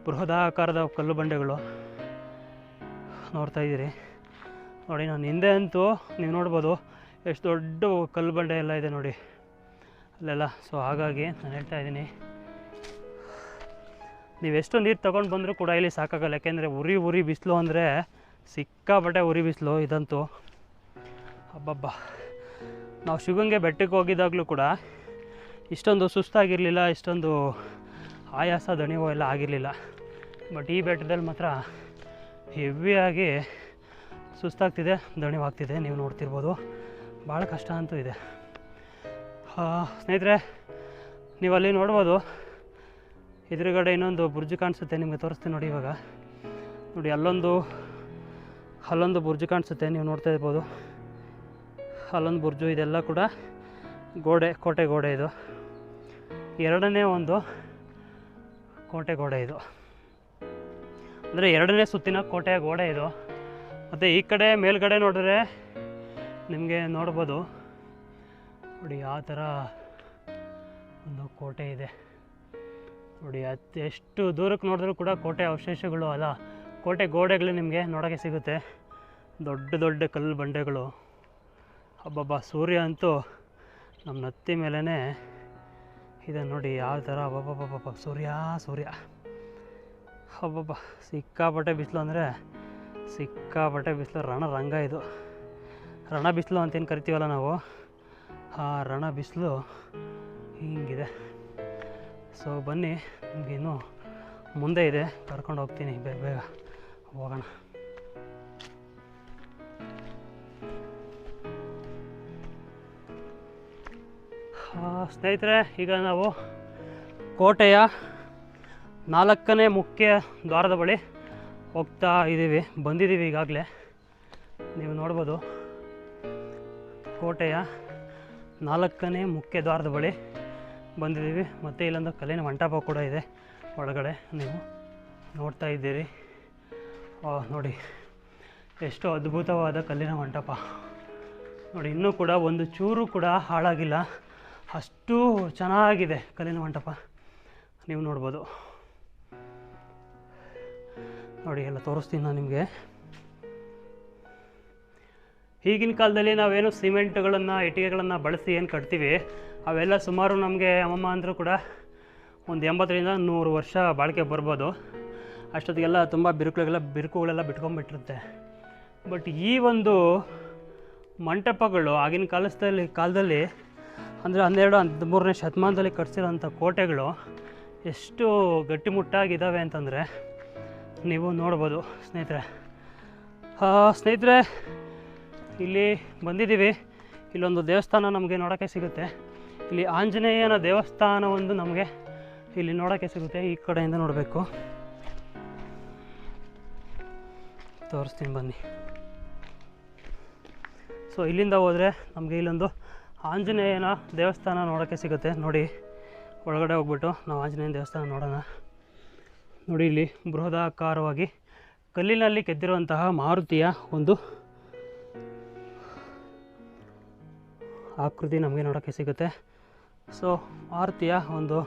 ಬೃಹದಾಕಾರದ ಕಲ್ಲು ಬಂಡೆಗಳು ನೋಡ್ತಾಯಿದ್ದೀರಿ. ನೋಡಿ, ನಾನು ಹಿಂದೆ ಅಂತೂ ನೀವು ನೋಡ್ಬೋದು ಎಷ್ಟು ದೊಡ್ಡ ಕಲ್ಲು ಬಂಡೆ ಎಲ್ಲ ಇದೆ ನೋಡಿ ಅಲ್ಲೆಲ್ಲ. ಸೊ ಹಾಗಾಗಿ ನಾನು ಹೇಳ್ತಾಯಿದ್ದೀನಿ, ನೀವೆಷ್ಟು ನೀರು ತೊಗೊಂಡು ಬಂದರೂ ಕೂಡ ಇಲ್ಲಿ ಸಾಕಾಗಲ್ಲ. ಯಾಕೆಂದರೆ ಉರಿ ಬಿಸಿಲು ಅಂದರೆ ಸಿಕ್ಕಾಪಟ್ಟೆ ಉರಿ ಬಿಸಿಲು ಇದಂತೂ. ಹಬ್ಬಬ್ಬ, ನಾವು ಶಿವಗಂಗೆ ಬೆಟ್ಟಕ್ಕೆ ಹೋಗಿದ್ದಾಗಲೂ ಕೂಡ ಇಷ್ಟೊಂದು ಸುಸ್ತಾಗಿರಲಿಲ್ಲ, ಇಷ್ಟೊಂದು ಆಯಾಸ ದಣಿವೋ ಎಲ್ಲ ಆಗಿರಲಿಲ್ಲ. ಬಟ್ ಈ ಬೆಟ್ಟದಲ್ಲಿ ಮಾತ್ರ ಹೆವಿಯಾಗಿ ಸುಸ್ತಾಗ್ತಿದೆ, ದಣಿವಾಗ್ತಿದೆ. ನೀವು ನೋಡ್ತಿರ್ಬೋದು, ಭಾಳ ಕಷ್ಟ ಅಂತೂ ಇದೆ. ಸ್ನೇಹಿತರೆ, ನೀವು ಅಲ್ಲಿ ನೋಡ್ಬೋದು, ಎದುರುಗಡೆ ಇನ್ನೊಂದು ಬುರ್ಜು ಕಾಣಿಸುತ್ತೆ, ನಿಮಗೆ ತೋರಿಸ್ತೀನಿ ನೋಡಿ. ಇವಾಗ ನೋಡಿ, ಅಲ್ಲೊಂದು ಬುರ್ಜು ಕಾಣಿಸುತ್ತೆ, ನೀವು ನೋಡ್ತಾ ಇರ್ಬೋದು. ಅಲ್ಲೊಂದು ಬುರ್ಜು, ಇದೆಲ್ಲ ಕೂಡ ಕೋಟೆ ಗೋಡೆ. ಇದು ಎರಡನೇ ಒಂದು ಕೋಟೆ ಗೋಡೆ ಇದು, ಅಂದರೆ ಎರಡನೇ ಸುತ್ತಿನ ಕೋಟೆಯ ಗೋಡೆ ಇದು. ಮತ್ತು ಈ ಕಡೆ ಮೇಲ್ಗಡೆ ನೋಡಿದ್ರೆ ನಿಮಗೆ ನೋಡ್ಬೋದು ನೋಡಿ, ಆ ಥರ ಒಂದು ಕೋಟೆ ಇದೆ ನೋಡಿ. ಎಷ್ಟು ದೂರಕ್ಕೆ ನೋಡಿದ್ರೂ ಕೂಡ ಕೋಟೆ ಅವಶೇಷಗಳು ಅಲ್ಲ, ಕೋಟೆ ಗೋಡೆಗಳು ನಿಮಗೆ ನೋಡೋಕ್ಕೆ ಸಿಗುತ್ತೆ. ದೊಡ್ಡ ದೊಡ್ಡ ಕಲ್ಲು ಬಂಡೆಗಳು. ಹಬ್ಬಬ್ಬ, ಸೂರ್ಯ ಅಂತೂ ನಮ್ಮ ನತ್ತಿ ಮೇಲೇ ಇದೆ ನೋಡಿ, ಯಾವ ಥರ. ಹಬ್ಬಬ್ಬಬ್ಬ, ಸೂರ್ಯ ಹಬ್ಬಬ್ಬ, ಸಿಕ್ಕಾಪಟ್ಟೆ ಬಿಸಿಲು ಅಂದರೆ ಸಿಕ್ಕಾಪಟ್ಟೆ ಬಿಸಿಲು. ರಣರಂಗ ಇದು. ರಣ ಬಿಸಿಲು ಅಂತೇನು ಕರಿತೀವಲ್ಲ ನಾವು, ಆ ರಣ ಬಿಸಿಲು ಹಿಂಗಿದೆ. ಸೊ ಬನ್ನಿ, ನಿಮಗಿನ್ನೂ ಮುಂದೆ ಇದೆ, ಕರ್ಕೊಂಡು ಹೋಗ್ತೀನಿ. ಬೇಗ ಹೋಗೋಣ. ಸ್ನೇಹಿತರೆ, ಈಗ ನಾವು ಕೋಟೆಯ 4ನೇ ಮುಖ್ಯ ದ್ವಾರದ ಬಳಿ ಹೋಗ್ತಾ ಬಂದಿದ್ದೀವಿ ಈಗಾಗಲೇ. ನೀವು ನೋಡ್ಬೋದು, ಕೋಟೆಯ 4ನೇ ಮುಖ್ಯ ದ್ವಾರದ ಬಳಿ ಬಂದಿದ್ದೀವಿ. ಮತ್ತು ಇಲ್ಲೊಂದು ಕಲ್ಲಿನ ಮಂಟಪ ಕೂಡ ಇದೆ ಒಳಗಡೆ, ನೀವು ನೋಡ್ತಾ ಇದ್ದೀರಿ. ನೋಡಿ, ಎಷ್ಟು ಅದ್ಭುತವಾದ ಕಲ್ಲಿನ ಮಂಟಪ ನೋಡಿ. ಇನ್ನೂ ಕೂಡ ಒಂದು ಚೂರು ಕೂಡ ಹಾಳಾಗಿಲ್ಲ, ಅಷ್ಟು ಚೆನ್ನಾಗಿದೆ ಕಲ್ಲಿನ ಮಂಟಪ. ನೀವು ನೋಡ್ಬೋದು ನೋಡಿ, ಎಲ್ಲ ತೋರಿಸ್ತೀನಿ ನಾನು ನಿಮಗೆ. ಈಗಿನ ಕಾಲದಲ್ಲಿ ನಾವೇನು ಸಿಮೆಂಟ್ಗಳನ್ನು, ಇಟ್ಟಿಗೆಗಳನ್ನು ಬಳಸಿ ಏನು ಕಟ್ತೀವಿ, ಅವೆಲ್ಲ ಸುಮಾರು ನಮಗೆ ಅಮ್ಮಮ್ಮ ಅಂದರೂ ಕೂಡ ಒಂದು 80ರಿಂದ 100 ವರ್ಷ ಬಾಳಿಕೆ ಬರ್ಬೋದು. ಅಷ್ಟೊತ್ತಿಗೆಲ್ಲ ತುಂಬ ಬಿರುಕುಗಳೆಲ್ಲ ಬಿಟ್ಕೊಂಡ್ಬಿಟ್ಟಿರುತ್ತೆ. ಬಟ್ ಈ ಒಂದು ಮಂಟಪಗಳು ಆಗಿನ ಕಾಲದಲ್ಲಿ ಅಂದರೆ 12-13ನೇ ಶತಮಾನದಲ್ಲಿ ಕಟ್ಸಿರೋಂಥ ಕೋಟೆಗಳು ಎಷ್ಟು ಗಟ್ಟಿಮುಟ್ಟಾಗಿದ್ದಾವೆ ಅಂತಂದರೆ ನೀವು ನೋಡ್ಬೋದು ಸ್ನೇಹಿತರೆ. ಸ್ನೇಹಿತರೆ, ಇಲ್ಲಿ ಬಂದಿದ್ದೀವಿ. ಇಲ್ಲೊಂದು ದೇವಸ್ಥಾನ ನಮಗೆ ನೋಡೋಕ್ಕೆ ಸಿಗುತ್ತೆ. ಇಲ್ಲಿ ಆಂಜನೇಯನ ದೇವಸ್ಥಾನ ಒಂದು ನಮಗೆ ಇಲ್ಲಿ ನೋಡೋಕ್ಕೆ ಸಿಗುತ್ತೆ. ಈ ಕಡೆಯಿಂದ ನೋಡಬೇಕು, ತೋರಿಸ್ತೀನಿ ಬನ್ನಿ. ಸೊ ಇಲ್ಲಿಂದ ಹೋದರೆ ನಮಗೆ ಇಲ್ಲೊಂದು ಆಂಜನೇಯನ ದೇವಸ್ಥಾನ ನೋಡೋಕ್ಕೆ ಸಿಗುತ್ತೆ. ನೋಡಿ, ಒಳಗಡೆ ಹೋಗ್ಬಿಟ್ಟು ನಾವು ಆಂಜನೇಯನ ದೇವಸ್ಥಾನ ನೋಡೋಣ. ನೋಡಿ, ಇಲ್ಲಿ ಬೃಹದಾಕಾರವಾಗಿ ಕಲ್ಲಿನಲ್ಲಿ ಕೆತ್ತಿರುವಂತಹ ಮಾರುತಿಯ ಒಂದು ಆಕೃತಿ ನಮಗೆ ನೋಡೋಕ್ಕೆ ಸಿಗುತ್ತೆ. ಸೊ ಮಾರುತಿಯ ಒಂದು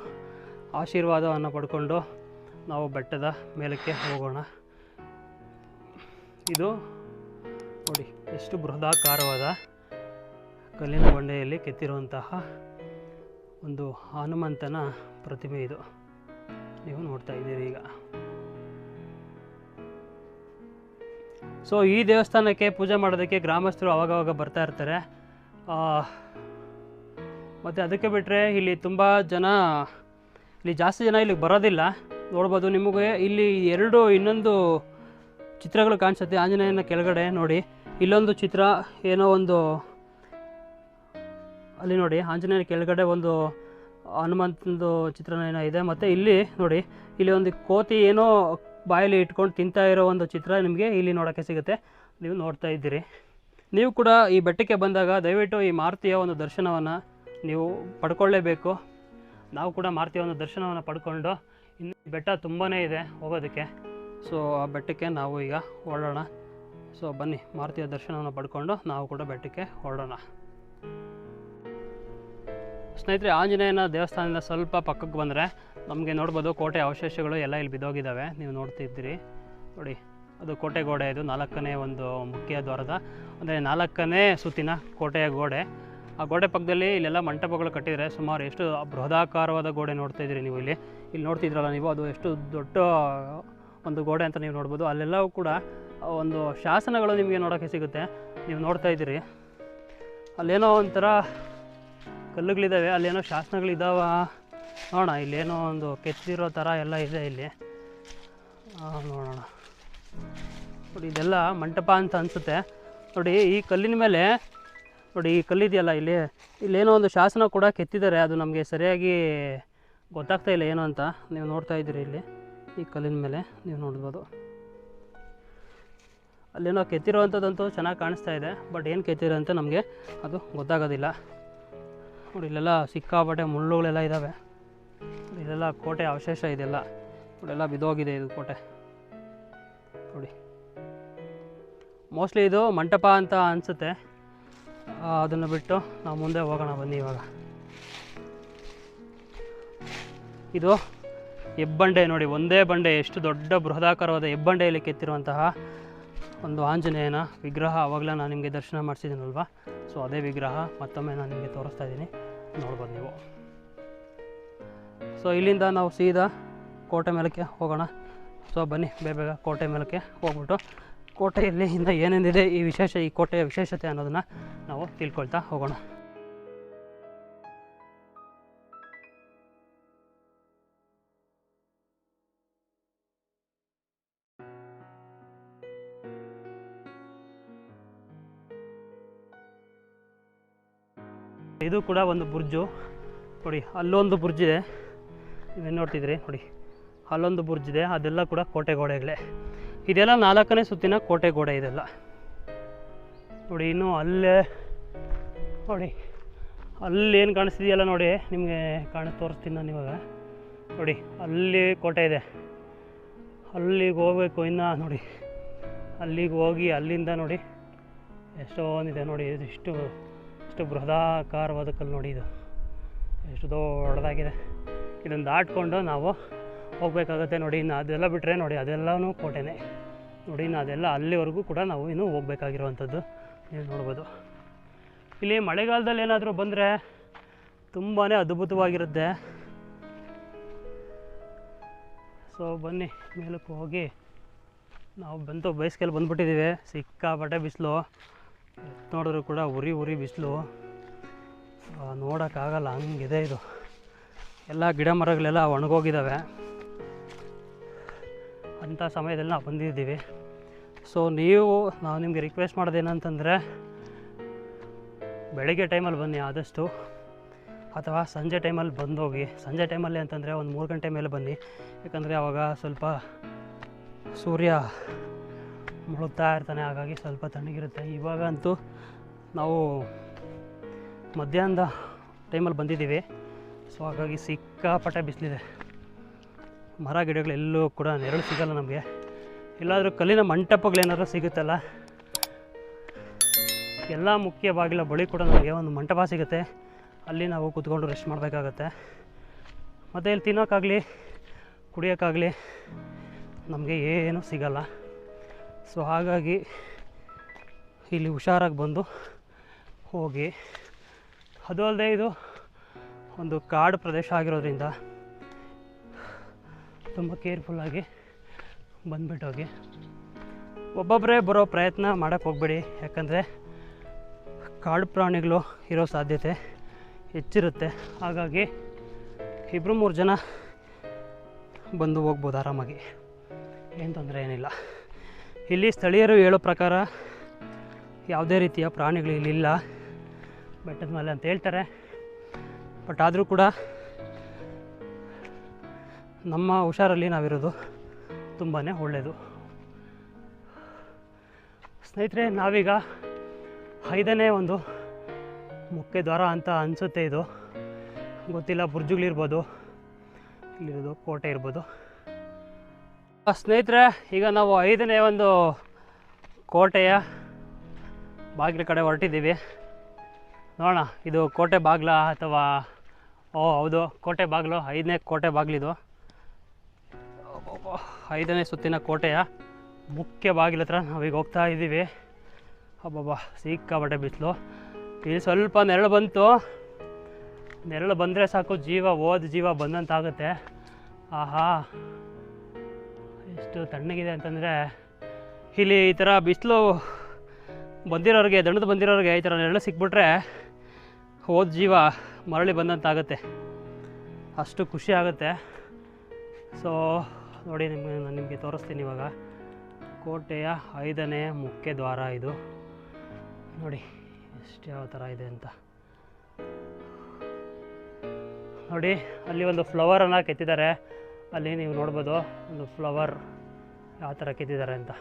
ಆಶೀರ್ವಾದವನ್ನು ಪಡ್ಕೊಂಡು ನಾವು ಬೆಟ್ಟದ ಮೇಲಕ್ಕೆ ಹೋಗೋಣ. ಇದು ನೋಡಿ ಎಷ್ಟು ಬೃಹದಾಕಾರವಾದ ಕಲ್ಲಿನ ಬಂಡೆಯಲ್ಲಿ ಕೆತ್ತಿರುವಂತಹ ಒಂದು ಹನುಮಂತನ ಪ್ರತಿಮೆ. ಇದು ನೀವು ನೋಡ್ತಾ ಇದ್ದೀರಿ ಈಗ. ಸೊ ಈ ದೇವಸ್ಥಾನಕ್ಕೆ ಪೂಜೆ ಮಾಡೋದಕ್ಕೆ ಗ್ರಾಮಸ್ಥರು ಅವಾಗವಾಗ ಬರ್ತಾ ಇರ್ತಾರೆ. ಮತ್ತು ಅದಕ್ಕೆ ಬಿಟ್ಟರೆ ಇಲ್ಲಿ ತುಂಬ ಜನ, ಇಲ್ಲಿ ಜಾಸ್ತಿ ಜನ ಇಲ್ಲಿಗೆ ಬರೋದಿಲ್ಲ. ನೋಡ್ಬೋದು, ನಿಮಗೆ ಇಲ್ಲಿ ಇನ್ನೊಂದು ಚಿತ್ರಗಳು ಕಾಣಿಸುತ್ತೆ ಆಂಜನೇಯನ ಕೆಳಗಡೆ. ನೋಡಿ, ಇಲ್ಲೊಂದು ಚಿತ್ರ, ಏನೋ ಒಂದು ಅಲ್ಲಿ ನೋಡಿ ಆಂಜನೇಯನ ಕೆಳಗಡೆ ಒಂದು ಹನುಮಂತಂದು ಚಿತ್ರಣ ಏನೋ ಇದೆ. ಮತ್ತು ಇಲ್ಲಿ ನೋಡಿ, ಇಲ್ಲಿ ಒಂದು ಕೋತಿ ಏನೋ ಬಾಯಲ್ಲಿ ಇಟ್ಕೊಂಡು ತಿಂತಾ ಇರೋ ಒಂದು ಚಿತ್ರ ನಿಮಗೆ ಇಲ್ಲಿ ನೋಡೋಕ್ಕೆ ಸಿಗುತ್ತೆ. ನೀವು ನೋಡ್ತಾ ಇದ್ದೀರಿ. ನೀವು ಕೂಡ ಈ ಬೆಟ್ಟಕ್ಕೆ ಬಂದಾಗ ದಯವಿಟ್ಟು ಈ ಮಾರುತಿಯ ಒಂದು ದರ್ಶನವನ್ನು ನೀವು ಪಡ್ಕೊಳ್ಳೇಬೇಕು. ನಾವು ಕೂಡ ಮಾರುತಿಯ ಒಂದು ದರ್ಶನವನ್ನು ಪಡ್ಕೊಂಡು, ಇನ್ನು ಬೆಟ್ಟ ತುಂಬಾ ಇದೆ ಹೋಗೋದಕ್ಕೆ. ಸೊ ಆ ಬೆಟ್ಟಕ್ಕೆ ನಾವು ಈಗ ಹೊರಡೋಣ. ಸೊ ಬನ್ನಿ, ಮಾರುತಿಯ ದರ್ಶನವನ್ನು ಪಡ್ಕೊಂಡು ನಾವು ಕೂಡ ಬೆಟ್ಟಕ್ಕೆ ಹೊರಡೋಣ. ಸ್ನೇಹಿತರೆ, ಆಂಜನೇಯನ ದೇವಸ್ಥಾನದಿಂದ ಸ್ವಲ್ಪ ಪಕ್ಕಕ್ಕೆ ಬಂದರೆ ನಮಗೆ ನೋಡ್ಬೋದು ಕೋಟೆ ಅವಶೇಷಗಳು ಎಲ್ಲ ಇಲ್ಲಿ ಬಿದ್ದೋಗಿದ್ದಾವೆ. ನೀವು ನೋಡ್ತಿದ್ದೀರಿ ನೋಡಿ, ಅದು ಕೋಟೆ ಗೋಡೆ. ಇದು 4ನೇ ಒಂದು ಮುಖ್ಯ ದ್ವಾರದ, ಅಂದರೆ 4ನೇ ಸುತ್ತಿನ ಕೋಟೆಯ ಗೋಡೆ. ಆ ಗೋಡೆ ಪಕ್ಕದಲ್ಲಿ ಇಲ್ಲೆಲ್ಲ ಮಂಟಪಗಳು ಕಟ್ಟಿದರೆ ಸುಮಾರು ಎಷ್ಟು ಬೃಹದಾಕಾರವಾದ ಗೋಡೆ ನೋಡ್ತಾ ಇದ್ದೀರಿ ನೀವು. ಇಲ್ಲಿ ನೋಡ್ತಿದ್ರಲ್ಲ ನೀವು, ಅದು ಎಷ್ಟು ದೊಡ್ಡ ಒಂದು ಗೋಡೆ ಅಂತ ನೀವು ನೋಡ್ಬೋದು. ಅಲ್ಲೆಲ್ಲವೂ ಕೂಡ ಒಂದು ಶಾಸನಗಳು ನಿಮಗೆ ನೋಡೋಕ್ಕೆ ಸಿಗುತ್ತೆ. ನೀವು ನೋಡ್ತಾ ಇದ್ದೀರಿ, ಅಲ್ಲೇನೋ ಒಂಥರ ಕಲ್ಲುಗಳಿದ್ದಾವೆ, ಅಲ್ಲೇನೋ ಶಾಸನಗಳಿದ್ದಾವ. ನೋಡೋಣ, ಇಲ್ಲೇನೋ ಒಂದು ಕೆತ್ತಿರೋ ಥರ ಎಲ್ಲ ಇದೆ ಇಲ್ಲಿ. ನೋಡೋಣ. ನೋಡಿ, ಇದೆಲ್ಲ ಮಂಟಪ ಅಂತ ಅನಿಸುತ್ತೆ. ನೋಡಿ, ಈ ಕಲ್ಲಿನ ಮೇಲೆ ನೋಡಿ, ಈ ಕಲ್ಲಿದೆಯಲ್ಲ, ಇಲ್ಲೇನೋ ಒಂದು ಶಾಸನ ಕೂಡ ಕೆತ್ತಿದ್ದಾರೆ. ಅದು ನಮಗೆ ಸರಿಯಾಗಿ ಗೊತ್ತಾಗ್ತಾ ಇಲ್ಲ ಏನು ಅಂತ. ನೀವು ನೋಡ್ತಾ ಇದ್ದೀರಿ ಇಲ್ಲಿ ಈ ಕಲ್ಲಿನ ಮೇಲೆ ನೀವು ನೋಡ್ಬೋದು. ಅಲ್ಲೇನೋ ಕೆತ್ತಿರೋವಂಥದ್ದಂತೂ ಚೆನ್ನಾಗಿ ಕಾಣಿಸ್ತಾ ಇದೆ, ಬಟ್ ಏನು ಕೆತ್ತಿರೋ ಅಂತ ನಮಗೆ ಅದು ಗೊತ್ತಾಗೋದಿಲ್ಲ. ನೋಡಿ, ಇಲ್ಲೆಲ್ಲ ಸಿಕ್ಕಾಪಟ್ಟೆ ಮುಳ್ಳುಗಳೆಲ್ಲ ಇದ್ದಾವೆ. ಇದೆಲ್ಲ ಕೋಟೆ ಅವಶೇಷ. ಇದೆಲ್ಲ ನೋಡೆಲ್ಲ ಬಿದ್ದೋಗಿದೆ ಇದು ಕೋಟೆ. ನೋಡಿ, ಮೋಸ್ಟ್ಲಿ ಇದು ಮಂಟಪ ಅಂತ ಅನಿಸುತ್ತೆ. ಅದನ್ನು ಬಿಟ್ಟು ನಾವು ಮುಂದೆ ಹೋಗೋಣ ಬನ್ನಿ. ಇವಾಗ ಇದು ಹೆಬ್ಬಂಡೆ. ನೋಡಿ, ಒಂದೇ ಬಂಡೆ, ಎಷ್ಟು ದೊಡ್ಡ ಬೃಹದಾಕಾರವಾದ ಹೆಬ್ಬಂಡೆಯಲ್ಲಿ ಕೆತ್ತಿರುವಂತಹ ಒಂದು ಆಂಜನೇಯನ ವಿಗ್ರಹ. ಆವಾಗಲೇ ನಾನು ನಿಮಗೆ ದರ್ಶನ ಮಾಡಿಸಿದ್ದೀನಲ್ವ, ಸೊ ಅದೇ ವಿಗ್ರಹ ಮತ್ತೊಮ್ಮೆ ನಾನು ನಿಮಗೆ ತೋರಿಸ್ತಾ ಇದ್ದೀನಿ, ನೋಡ್ಬೋದು ನೀವು. ಸೊ ಇಲ್ಲಿಂದ ನಾವು ಸೀದಾ ಕೋಟೆ ಮೇಲಕ್ಕೆ ಹೋಗೋಣ. ಸೊ ಬನ್ನಿ, ಬೇಗ ಕೋಟೆ ಮೇಲಕ್ಕೆ ಹೋಗ್ಬಿಟ್ಟು ಕೋಟೆಯಲ್ಲಿ ಇಂದ ಏನೇನಿದೆ ಈ ಕೋಟೆಯ ವಿಶೇಷತೆ ಅನ್ನೋದನ್ನು ನಾವು ತಿಳ್ಕೊಳ್ತಾ ಹೋಗೋಣ. ಇದು ಕೂಡ ಒಂದು ಬುರ್ಜು. ನೋಡಿ, ಅಲ್ಲೊಂದು ಬುರ್ಜ್ ಇದೆ, ನೀವೇನು ನೋಡ್ತಿದ್ರಿ ನೋಡಿ, ಅಲ್ಲೊಂದು ಬುರ್ಜ್ ಇದೆ. ಅದೆಲ್ಲ ಕೂಡ ಕೋಟೆ ಗೋಡೆಗಳೇ. ಇದೆಲ್ಲ 4ನೇ ಸುತ್ತಿನ ಕೋಟೆ ಗೋಡೆ ಇದೆಲ್ಲ. ನೋಡಿ, ಇನ್ನು ಅಲ್ಲೇ ನೋಡಿ, ಅಲ್ಲೇನು ಕಾಣಿಸ್ತಿದೆಯಲ್ಲ ನೋಡಿ, ನಿಮಗೆ ತೋರಿಸ್ತೀನಿ ನಾನು ಇವಾಗ. ನೋಡಿ, ಅಲ್ಲಿ ಕೋಟೆ ಇದೆ, ಅಲ್ಲಿಗೆ ಹೋಗ್ಬೇಕು ಇನ್ನು. ನೋಡಿ, ಅಲ್ಲಿಗೆ ಹೋಗಿ ಅಲ್ಲಿಂದ ನೋಡಿ ಎಷ್ಟೊಂದಿದೆ. ನೋಡಿ, ಇಷ್ಟು ಬೃಹದಾಕಾರವಾದ ಕಲ್ಲು. ನೋಡಿ, ಇದು ಎಷ್ಟು ದೊಡ್ಡದಾಗಿದೆ. ಇದನ್ನು ದಾಟ್ಕೊಂಡು ನಾವು ಹೋಗಬೇಕಾಗತ್ತೆ. ನೋಡಿ, ಇನ್ನು ಅದೆಲ್ಲ ಬಿಟ್ಟರೆ ನೋಡಿ, ಅದೆಲ್ಲವೂ ಕೋಟೆನೇ. ನೋಡಿ, ಇನ್ನು ಅದೆಲ್ಲ ಅಲ್ಲಿವರೆಗೂ ಕೂಡ ನಾವು ಇನ್ನೂ ಹೋಗಬೇಕಾಗಿರುವಂಥದ್ದು ನೀವು ನೋಡ್ಬೋದು. ಇಲ್ಲಿ ಮಳೆಗಾಲದಲ್ಲಿ ಏನಾದರೂ ಬಂದರೆ ತುಂಬಾ ಅದ್ಭುತವಾಗಿರುತ್ತೆ. ಸೊ ಬನ್ನಿ, ಮೇಲಕ್ಕೆ ಹೋಗಿ. ನಾವು ಬೇಸಿಗೆಯಲ್ಲಿ ಬಂದುಬಿಟ್ಟಿದ್ದೀವಿ. ಸಿಕ್ಕಾಪಟ್ಟೆ ಬಿಸಿಲು, ನೋಡಿದ್ರು ಕೂಡ ಉರಿ ಬಿಸಿಲು, ನೋಡೋಕ್ಕಾಗಲ್ಲ, ಹಂಗಿದೆ ಇದು. ಎಲ್ಲ ಗಿಡ ಮರಗಳೆಲ್ಲ ಒಣಗೋಗಿದ್ದಾವೆ. ಅಂಥ ಸಮಯದಲ್ಲಿ ನಾವು ಬಂದಿದ್ದೀವಿ. ಸೊ ನಾವು ನಿಮಗೆ ರಿಕ್ವೆಸ್ಟ್ ಮಾಡೋದೇನಂತಂದರೆ, ಬೆಳಗ್ಗೆ ಟೈಮಲ್ಲಿ ಬನ್ನಿ ಆದಷ್ಟು, ಅಥವಾ ಸಂಜೆ ಟೈಮಲ್ಲಿ ಬಂದೋಗಿ. ಸಂಜೆ ಟೈಮಲ್ಲಿ ಅಂತಂದರೆ ಒಂದು 3 ಗಂಟೆ ಮೇಲೆ ಬನ್ನಿ, ಯಾಕಂದರೆ ಆವಾಗ ಸ್ವಲ್ಪ ಸೂರ್ಯ ಮುಳುಗ್ತಾ ಇರ್ತಾನೆ, ಹಾಗಾಗಿ ಸ್ವಲ್ಪ ತಣ್ಣಗಿರುತ್ತೆ. ಇವಾಗಂತೂ ನಾವು ಮಧ್ಯಾಹ್ನದ ಟೈಮಲ್ಲಿ ಬಂದಿದ್ದೀವಿ. ಸೊ ಹಾಗಾಗಿ ಸಿಕ್ಕಾಪಟ್ಟೆ ಬಿಸಿಲಿದೆ. ಮರ ಗಿಡಗಳೆಲ್ಲೂ ಕೂಡ ನೆರಳು ಸಿಗಲ್ಲ ನಮಗೆ. ಎಲ್ಲಾದರೂ ಕಲ್ಲಿನ ಮಂಟಪಗಳೇನಾದರೂ ಸಿಗುತ್ತಲ್ಲ, ಎಲ್ಲ ಮುಖ್ಯ ಬಾಗಿಲ ಬಳಿ ಕೂಡ ನಮಗೆ ಒಂದು ಮಂಟಪ ಸಿಗುತ್ತೆ. ಅಲ್ಲಿ ನಾವು ಕೂತ್ಕೊಂಡು ರೆಸ್ಟ್ ಮಾಡಬೇಕಾಗತ್ತೆ. ಮತ್ತು ಇಲ್ಲಿ ತಿನ್ನೋಕ್ಕಾಗಲಿ ಕುಡಿಯೋಕ್ಕಾಗಲಿ ನಮಗೆ ಏನೂ ಸಿಗಲ್ಲ. ಸೊ ಹಾಗಾಗಿ ಇಲ್ಲಿ ಹುಷಾರಾಗಿ ಬಂದು ಹೋಗಿ. ಅದು ಅಲ್ಲದೆ ಇದು ಒಂದು ಕಾಡು ಪ್ರದೇಶ ಆಗಿರೋದ್ರಿಂದ ತುಂಬ ಕೇರ್ಫುಲ್ಲಾಗಿ ಬಂದುಬಿಟ್ಟು ಹೋಗಿ. ಒಬ್ಬೊಬ್ಬರೇ ಬರೋ ಪ್ರಯತ್ನ ಮಾಡೋಕ್ಕೆ ಹೋಗಬೇಡಿ, ಯಾಕಂದರೆ ಕಾಡು ಪ್ರಾಣಿಗಳು ಇರೋ ಸಾಧ್ಯತೆ ಹೆಚ್ಚಿರುತ್ತೆ. ಹಾಗಾಗಿ 2-3 ಜನ ಬಂದು ಹೋಗ್ಬೋದು ಆರಾಮಾಗಿ, ಏನು ತೊಂದರೆ ಏನಿಲ್ಲ. ಇಲ್ಲಿ ಸ್ಥಳೀಯರು ಹೇಳೋ ಪ್ರಕಾರ ಯಾವುದೇ ರೀತಿಯ ಪ್ರಾಣಿಗಳು ಇಲ್ಲಿಲ್ಲ ಬೆಟ್ಟದ ಮೇಲೆ ಅಂತ ಹೇಳ್ತಾರೆ. ಬಟ್ ಆದರೂ ಕೂಡ ನಮ್ಮ ಹುಷಾರಲ್ಲಿ ನಾವಿರೋದು ತುಂಬಾ ಒಳ್ಳೆಯದು. ಸ್ನೇಹಿತರೆ, ನಾವೀಗ 5ನೇ ಒಂದು ಮುಖ್ಯ ದ್ವಾರ ಅಂತ ಅನಿಸುತ್ತೆ. ಇದು ಗೊತ್ತಿಲ್ಲ, ಬುರ್ಜುಗಳಿರ್ಬೋದು, ಇಲ್ಲಿರೋದು ಕೋಟೆ ಇರ್ಬೋದು. ಸ್ನೇಹಿತರೆ, ಈಗ ನಾವು 5ನೇ ಒಂದು ಕೋಟೆಯ ಬಾಗಿಲ ಕಡೆ ಹೊರಟಿದ್ದೀವಿ. ನೋಡೋಣ ಇದು ಕೋಟೆ ಬಾಗಿಲ ಅಥವಾ ಹೌದು ಕೋಟೆ ಬಾಗಿಲು, 5ನೇ ಕೋಟೆ ಬಾಗಿಲಿದು. 5ನೇ ಸುತ್ತಿನ ಕೋಟೆಯ ಮುಖ್ಯ ಬಾಗಿಲ ಹತ್ರ ನಾವೀಗ ಹೋಗ್ತಾ ಇದ್ದೀವಿ. ಸಿಕ್ಕಾಪಟ್ಟೆ ಬಿಸಿಲು. ಇಲ್ಲಿ ಸ್ವಲ್ಪ ನೆರಳು ಬಂತು. ನೆರಳು ಬಂದರೆ ಸಾಕು, ಜೀವ ಬಂದಂತಾಗುತ್ತೆ. ಆಹಾ, ಎಷ್ಟು ತಣ್ಣಗಿದೆ ಅಂತಂದರೆ ಇಲ್ಲಿ ಈ ಥರ ಬಿಸಿಲು ಬಂದಿರೋರಿಗೆ, ದಂಡದ ಬಂದಿರೋರಿಗೆ ಈ ಥರ ನೆರಳು ಸಿಕ್ಬಿಟ್ರೆ ಜೀವ ಮರಳಿ ಬಂದಂತಾಗುತ್ತೆ. ಅಷ್ಟು ಖುಷಿ ಆಗುತ್ತೆ. ಸೊ ನೋಡಿ, ನಿಮಗೆ ತೋರಿಸ್ತೀನಿ ಇವಾಗ. ಕೋಟೆಯ 5ನೇ ಮುಖ್ಯ ದ್ವಾರ ಇದು. ನೋಡಿ ಎಷ್ಟು ಯಾವ ಥರ ಇದೆ ಅಂತ. ನೋಡಿ, ಅಲ್ಲಿ ಒಂದು ಫ್ಲವರನ್ನು ಕೆತ್ತಿದ್ದಾರೆ. ಅಲ್ಲಿ ನೀವು ನೋಡ್ಬೋದು ಒಂದು ಫ್ಲವರ್ ಯಾವ ಥರ ಕೆತ್ತಿದ್ದಾರೆ ಅಂತ.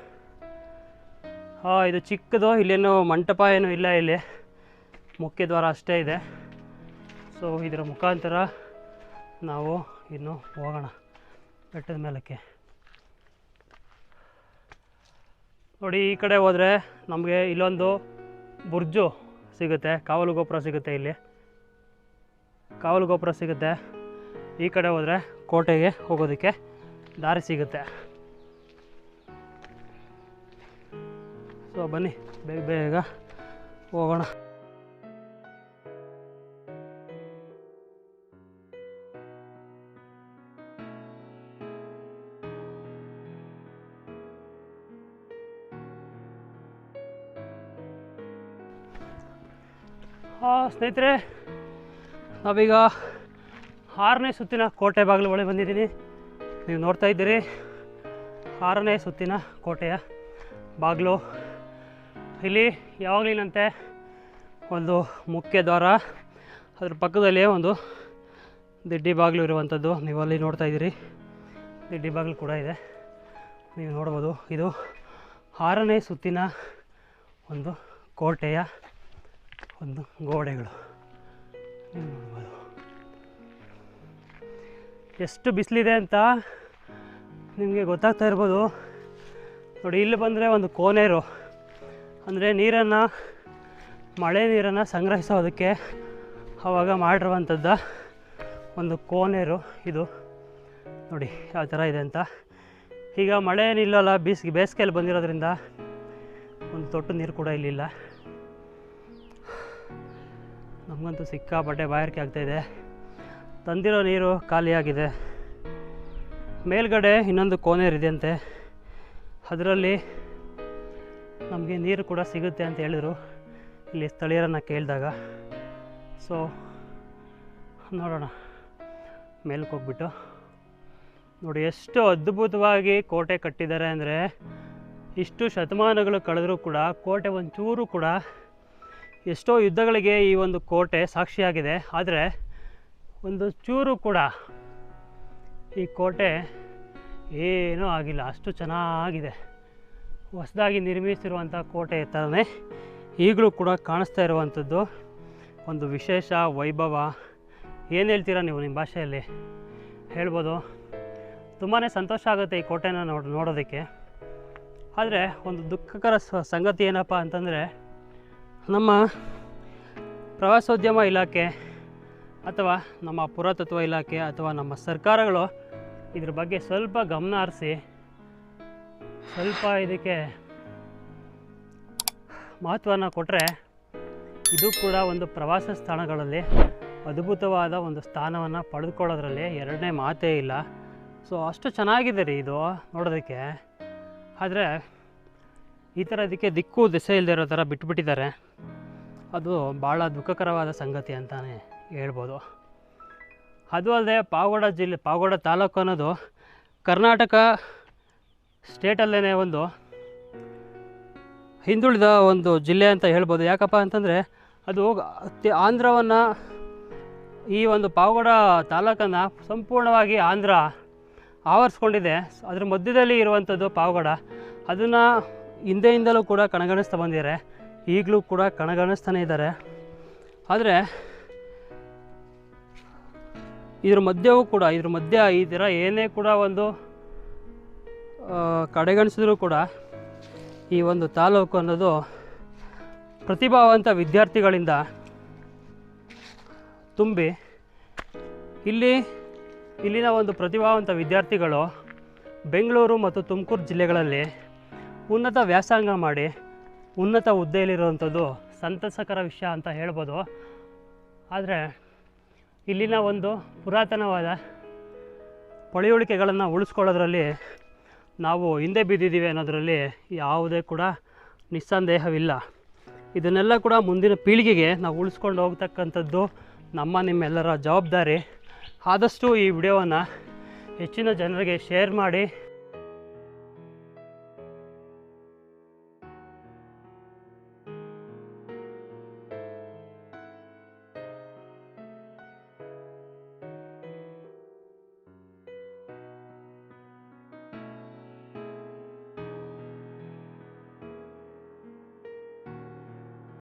ಇದು ಚಿಕ್ಕದು, ಇಲ್ಲೇನು ಮಂಟಪ ಏನೂ ಇಲ್ಲ, ಇಲ್ಲಿ ಮುಖ್ಯ ದ್ವಾರ ಅಷ್ಟೇ ಇದೆ. ಸೊ ಇದರ ಮುಖಾಂತರ ನಾವು ಇನ್ನು ಹೋಗೋಣ ಬೆಟ್ಟದ ಮೇಲಕ್ಕೆ. ನೋಡಿ, ಈ ಕಡೆ ಹೋದರೆ ನಮಗೆ ಇಲ್ಲೊಂದು ಬುರ್ಜು ಸಿಗುತ್ತೆ, ಕಾವಲು ಗೋಪುರ ಸಿಗುತ್ತೆ. ಇಲ್ಲಿ ಕಾವಲು ಗೋಪುರ ಸಿಗುತ್ತೆ. ಈ ಕಡೆ ಹೋದರೆ ಕೋಟೆಗೆ ಹೋಗೋದಕ್ಕೆ ದಾರಿ ಸಿಗುತ್ತೆ. ಸೊ ಬನ್ನಿ, ಬೇಗ ಹೋಗೋಣ. ಸ್ನೇಹಿತರೆ, ನಾವೀಗ 6ನೇ ಸುತ್ತಿನ ಕೋಟೆ ಬಾಗಿಲು ಒಳಗೆ ಬಂದಿದ್ದೀನಿ. ನೀವು ನೋಡ್ತಾ ಇದ್ದೀರಿ 6ನೇ ಸುತ್ತಿನ ಕೋಟೆಯ ಬಾಗಿಲು. ಇಲ್ಲಿ ಯಾವಾಗಲಿನಂತೆ ಒಂದು ಮುಖ್ಯ ದ್ವಾರ, ಅದ್ರ ಪಕ್ಕದಲ್ಲಿ ಒಂದು ದಿಡ್ಡಿ ಬಾಗಿಲು ಇರುವಂಥದ್ದು ನೀವು ಅಲ್ಲಿ ನೋಡ್ತಾ ಇದ್ದೀರಿ. ದಿಡ್ಡಿ ಬಾಗಿಲು ಕೂಡ ಇದೆ, ನೀವು ನೋಡ್ಬೋದು. ಇದು 6ನೇ ಸುತ್ತಿನ ಒಂದು ಕೋಟೆಯ ಒಂದು ಗೋಡೆಗಳು ನೀವು ನೋಡ್ಬೋದು. ಎಷ್ಟು ಬಿಸಿಲಿದೆ ಅಂತ ನಿಮಗೆ ಗೊತ್ತಾಗ್ತಾ ಇರ್ಬೋದು. ನೋಡಿ, ಇಲ್ಲಿ ಬಂದರೆ ಒಂದು ಕೋನೇರು, ಅಂದರೆ ನೀರನ್ನು, ಮಳೆ ನೀರನ್ನು ಸಂಗ್ರಹಿಸೋದಕ್ಕೆ ಆವಾಗ ಮಾಡಿರುವಂಥದ್ದ ಒಂದು ಕೋನೇರು ಇದು. ನೋಡಿ ಯಾವ ಥರ ಇದೆ ಅಂತ. ಈಗ ಮಳೆ ಏನಿಲ್ಲಲ್ಲ, ಬೇಸಿಗೆಯಲ್ಲಿ ಬಂದಿರೋದ್ರಿಂದ ಒಂದು ತೊಟ್ಟು ನೀರು ಕೂಡ ಇಲ್ಲಿಲ್ಲ. ನಮಗಂತೂ ಸಿಕ್ಕಾಪಟ್ಟೆ ಬಾಯಾರಿಕೆ ಆಗ್ತಾಯಿದೆ. ತಂದಿರೋ ನೀರು ಖಾಲಿಯಾಗಿದೆ. ಮೇಲ್ಗಡೆ ಇನ್ನೊಂದು ಕೋನೇರಿದೆ ಅಂತೆ, ಅದರಲ್ಲಿ ನಮಗೆ ನೀರು ಕೂಡ ಸಿಗುತ್ತೆ ಅಂತ ಹೇಳಿದರು ಇಲ್ಲಿ ಸ್ಥಳೀಯರನ್ನು ಕೇಳಿದಾಗ. ಸೊ ನೋಡೋಣ ಮೇಲಕ್ಕೆ ಹೋಗ್ಬಿಟ್ಟು. ನೋಡಿ ಎಷ್ಟು ಅದ್ಭುತವಾಗಿ ಕೋಟೆ ಕಟ್ಟಿದ್ದಾರೆ ಅಂದರೆ, ಇಷ್ಟು ಶತಮಾನಗಳು ಕಳೆದರೂ ಕೂಡ ಕೋಟೆ ಒಂಚೂರು ಕೂಡ, ಎಷ್ಟೋ ಯುದ್ಧಗಳಿಗೆ ಈ ಒಂದು ಕೋಟೆ ಸಾಕ್ಷಿಯಾಗಿದೆ, ಆದರೆ ಒಂದು ಚೂರು ಕೂಡ ಈ ಕೋಟೆ ಏನೂ ಆಗಿಲ್ಲ. ಅಷ್ಟು ಚೆನ್ನಾಗಿದೆ. ಹೊಸದಾಗಿ ನಿರ್ಮಿಸಿರುವಂಥ ಕೋಟೆ ಥರನೇ ಈಗಲೂ ಕೂಡ ಕಾಣಿಸ್ತಾ ಇರುವಂಥದ್ದು ಒಂದು ವಿಶೇಷ ವೈಭವ. ಏನು ಹೇಳ್ತೀರಾ ನೀವು ನಿಮ್ಮ ಭಾಷೆಯಲ್ಲಿ ಹೇಳ್ಬೋದು. ತುಂಬಾ ಸಂತೋಷ ಆಗುತ್ತೆ ಈ ಕೋಟೆನ ನೋಡೋದಕ್ಕೆ. ಆದರೆ ಒಂದು ದುಃಖಕರ ಸಂಗತಿ ಏನಪ್ಪ ಅಂತಂದರೆ, ನಮ್ಮ ಪ್ರವಾಸೋದ್ಯಮ ಇಲಾಖೆ ಅಥವಾ ನಮ್ಮ ಪುರಾತತ್ವ ಇಲಾಖೆ ಅಥವಾ ನಮ್ಮ ಸರ್ಕಾರಗಳು ಇದ್ರ ಬಗ್ಗೆ ಸ್ವಲ್ಪ ಗಮನ ಹರಿಸಿ ಸ್ವಲ್ಪ ಇದಕ್ಕೆ ಮಹತ್ವನ ಕೊಟ್ಟರೆ ಇದು ಕೂಡ ಒಂದು ಪ್ರವಾಸ ಸ್ಥಳಗಳಲ್ಲಿ ಅದ್ಭುತವಾದ ಒಂದು ಸ್ಥಾನವನ್ನು ಪಡೆದುಕೊಳ್ಳೋದ್ರಲ್ಲಿ ಎರಡನೇ ಮಾತೇ ಇಲ್ಲ. ಸೊ ಅಷ್ಟು ಚೆನ್ನಾಗಿದೆ ರೀ ಇದು ನೋಡೋದಕ್ಕೆ. ಆದರೆ ಈ ಥರ ಇದಕ್ಕೆ ದಿಕ್ಕು ದಿಸೆ ಇಲ್ಲದೆ ಇರೋ ಥರ ಬಿಟ್ಬಿಟ್ಟಿದ್ದಾರೆ. ಅದು ಭಾಳ ದುಃಖಕರವಾದ ಸಂಗತಿ ಅಂತಲೇ ಹೇಳ್ಬೋದು. ಅದು ಅಲ್ಲದೆ ಪಾವಗಡ ತಾಲೂಕು ಅನ್ನೋದು ಕರ್ನಾಟಕ ಸ್ಟೇಟಲ್ಲೇ ಒಂದು ಹಿಂದುಳಿದ ಒಂದು ಜಿಲ್ಲೆ ಅಂತ ಹೇಳ್ಬೋದು. ಯಾಕಪ್ಪ ಅಂತಂದರೆ ಅದು ಆಂಧ್ರವನ್ನು, ಈ ಒಂದು ಪಾವಗಡ ತಾಲೂಕನ್ನು ಸಂಪೂರ್ಣವಾಗಿ ಆಂಧ್ರ ಆವರಿಸ್ಕೊಂಡಿದೆ. ಅದ್ರ ಮಧ್ಯದಲ್ಲಿ ಇರುವಂಥದ್ದು ಪಾವಗಡ. ಅದನ್ನು ಹಿಂದೆಯಿಂದಲೂ ಕೂಡ ಕಣಗಣಿಸ್ತಾ ಬಂದಿದ್ದಾರೆ, ಈಗಲೂ ಕೂಡ ಕಣಗಣಿಸ್ತಾನೆ ಇದ್ದಾರೆ. ಆದರೆ ಇದ್ರ ಮಧ್ಯ ಈ ಥರ ಏನೇ ಕೂಡ ಒಂದು ಕಡೆಗಣಿಸಿದ್ರೂ ಕೂಡ ಈ ಒಂದು ತಾಲೂಕು ಅನ್ನೋದು ಪ್ರತಿಭಾವಂತ ವಿದ್ಯಾರ್ಥಿಗಳಿಂದ ತುಂಬಿ ಇಲ್ಲಿನ ಒಂದು ಪ್ರತಿಭಾವಂತ ವಿದ್ಯಾರ್ಥಿಗಳು ಬೆಂಗಳೂರು ಮತ್ತು ತುಮಕೂರು ಜಿಲ್ಲೆಗಳಲ್ಲಿ ಉನ್ನತ ವ್ಯಾಸಂಗ ಮಾಡಿ ಉನ್ನತ ಹುದ್ದೆಯಲ್ಲಿರುವಂಥದ್ದು ಸಂತಸಕರ ವಿಷಯ ಅಂತ ಹೇಳ್ಬೋದು. ಆದರೆ ಇಲ್ಲಿನ ಒಂದು ಪುರಾತನವಾದ ಪಳೆಯುಳಿಕೆಗಳನ್ನು ಉಳಿಸ್ಕೊಳ್ಳೋದ್ರಲ್ಲಿ ನಾವು ಹಿಂದೆ ಬಿದ್ದಿದ್ದೀವಿ ಅನ್ನೋದರಲ್ಲಿ ಯಾವುದೇ ಕೂಡ ನಿಸ್ಸಂದೇಹವಿಲ್ಲ. ಇದನ್ನೆಲ್ಲ ಕೂಡ ಮುಂದಿನ ಪೀಳಿಗೆಗೆ ನಾವು ಉಳಿಸ್ಕೊಂಡು ಹೋಗ್ತಕ್ಕಂಥದ್ದು ನಿಮ್ಮೆಲ್ಲರ ಜವಾಬ್ದಾರಿ. ಆದಷ್ಟು ಈ ವಿಡಿಯೋವನ್ನು ಹೆಚ್ಚಿನ ಜನರಿಗೆ ಶೇರ್ ಮಾಡಿ.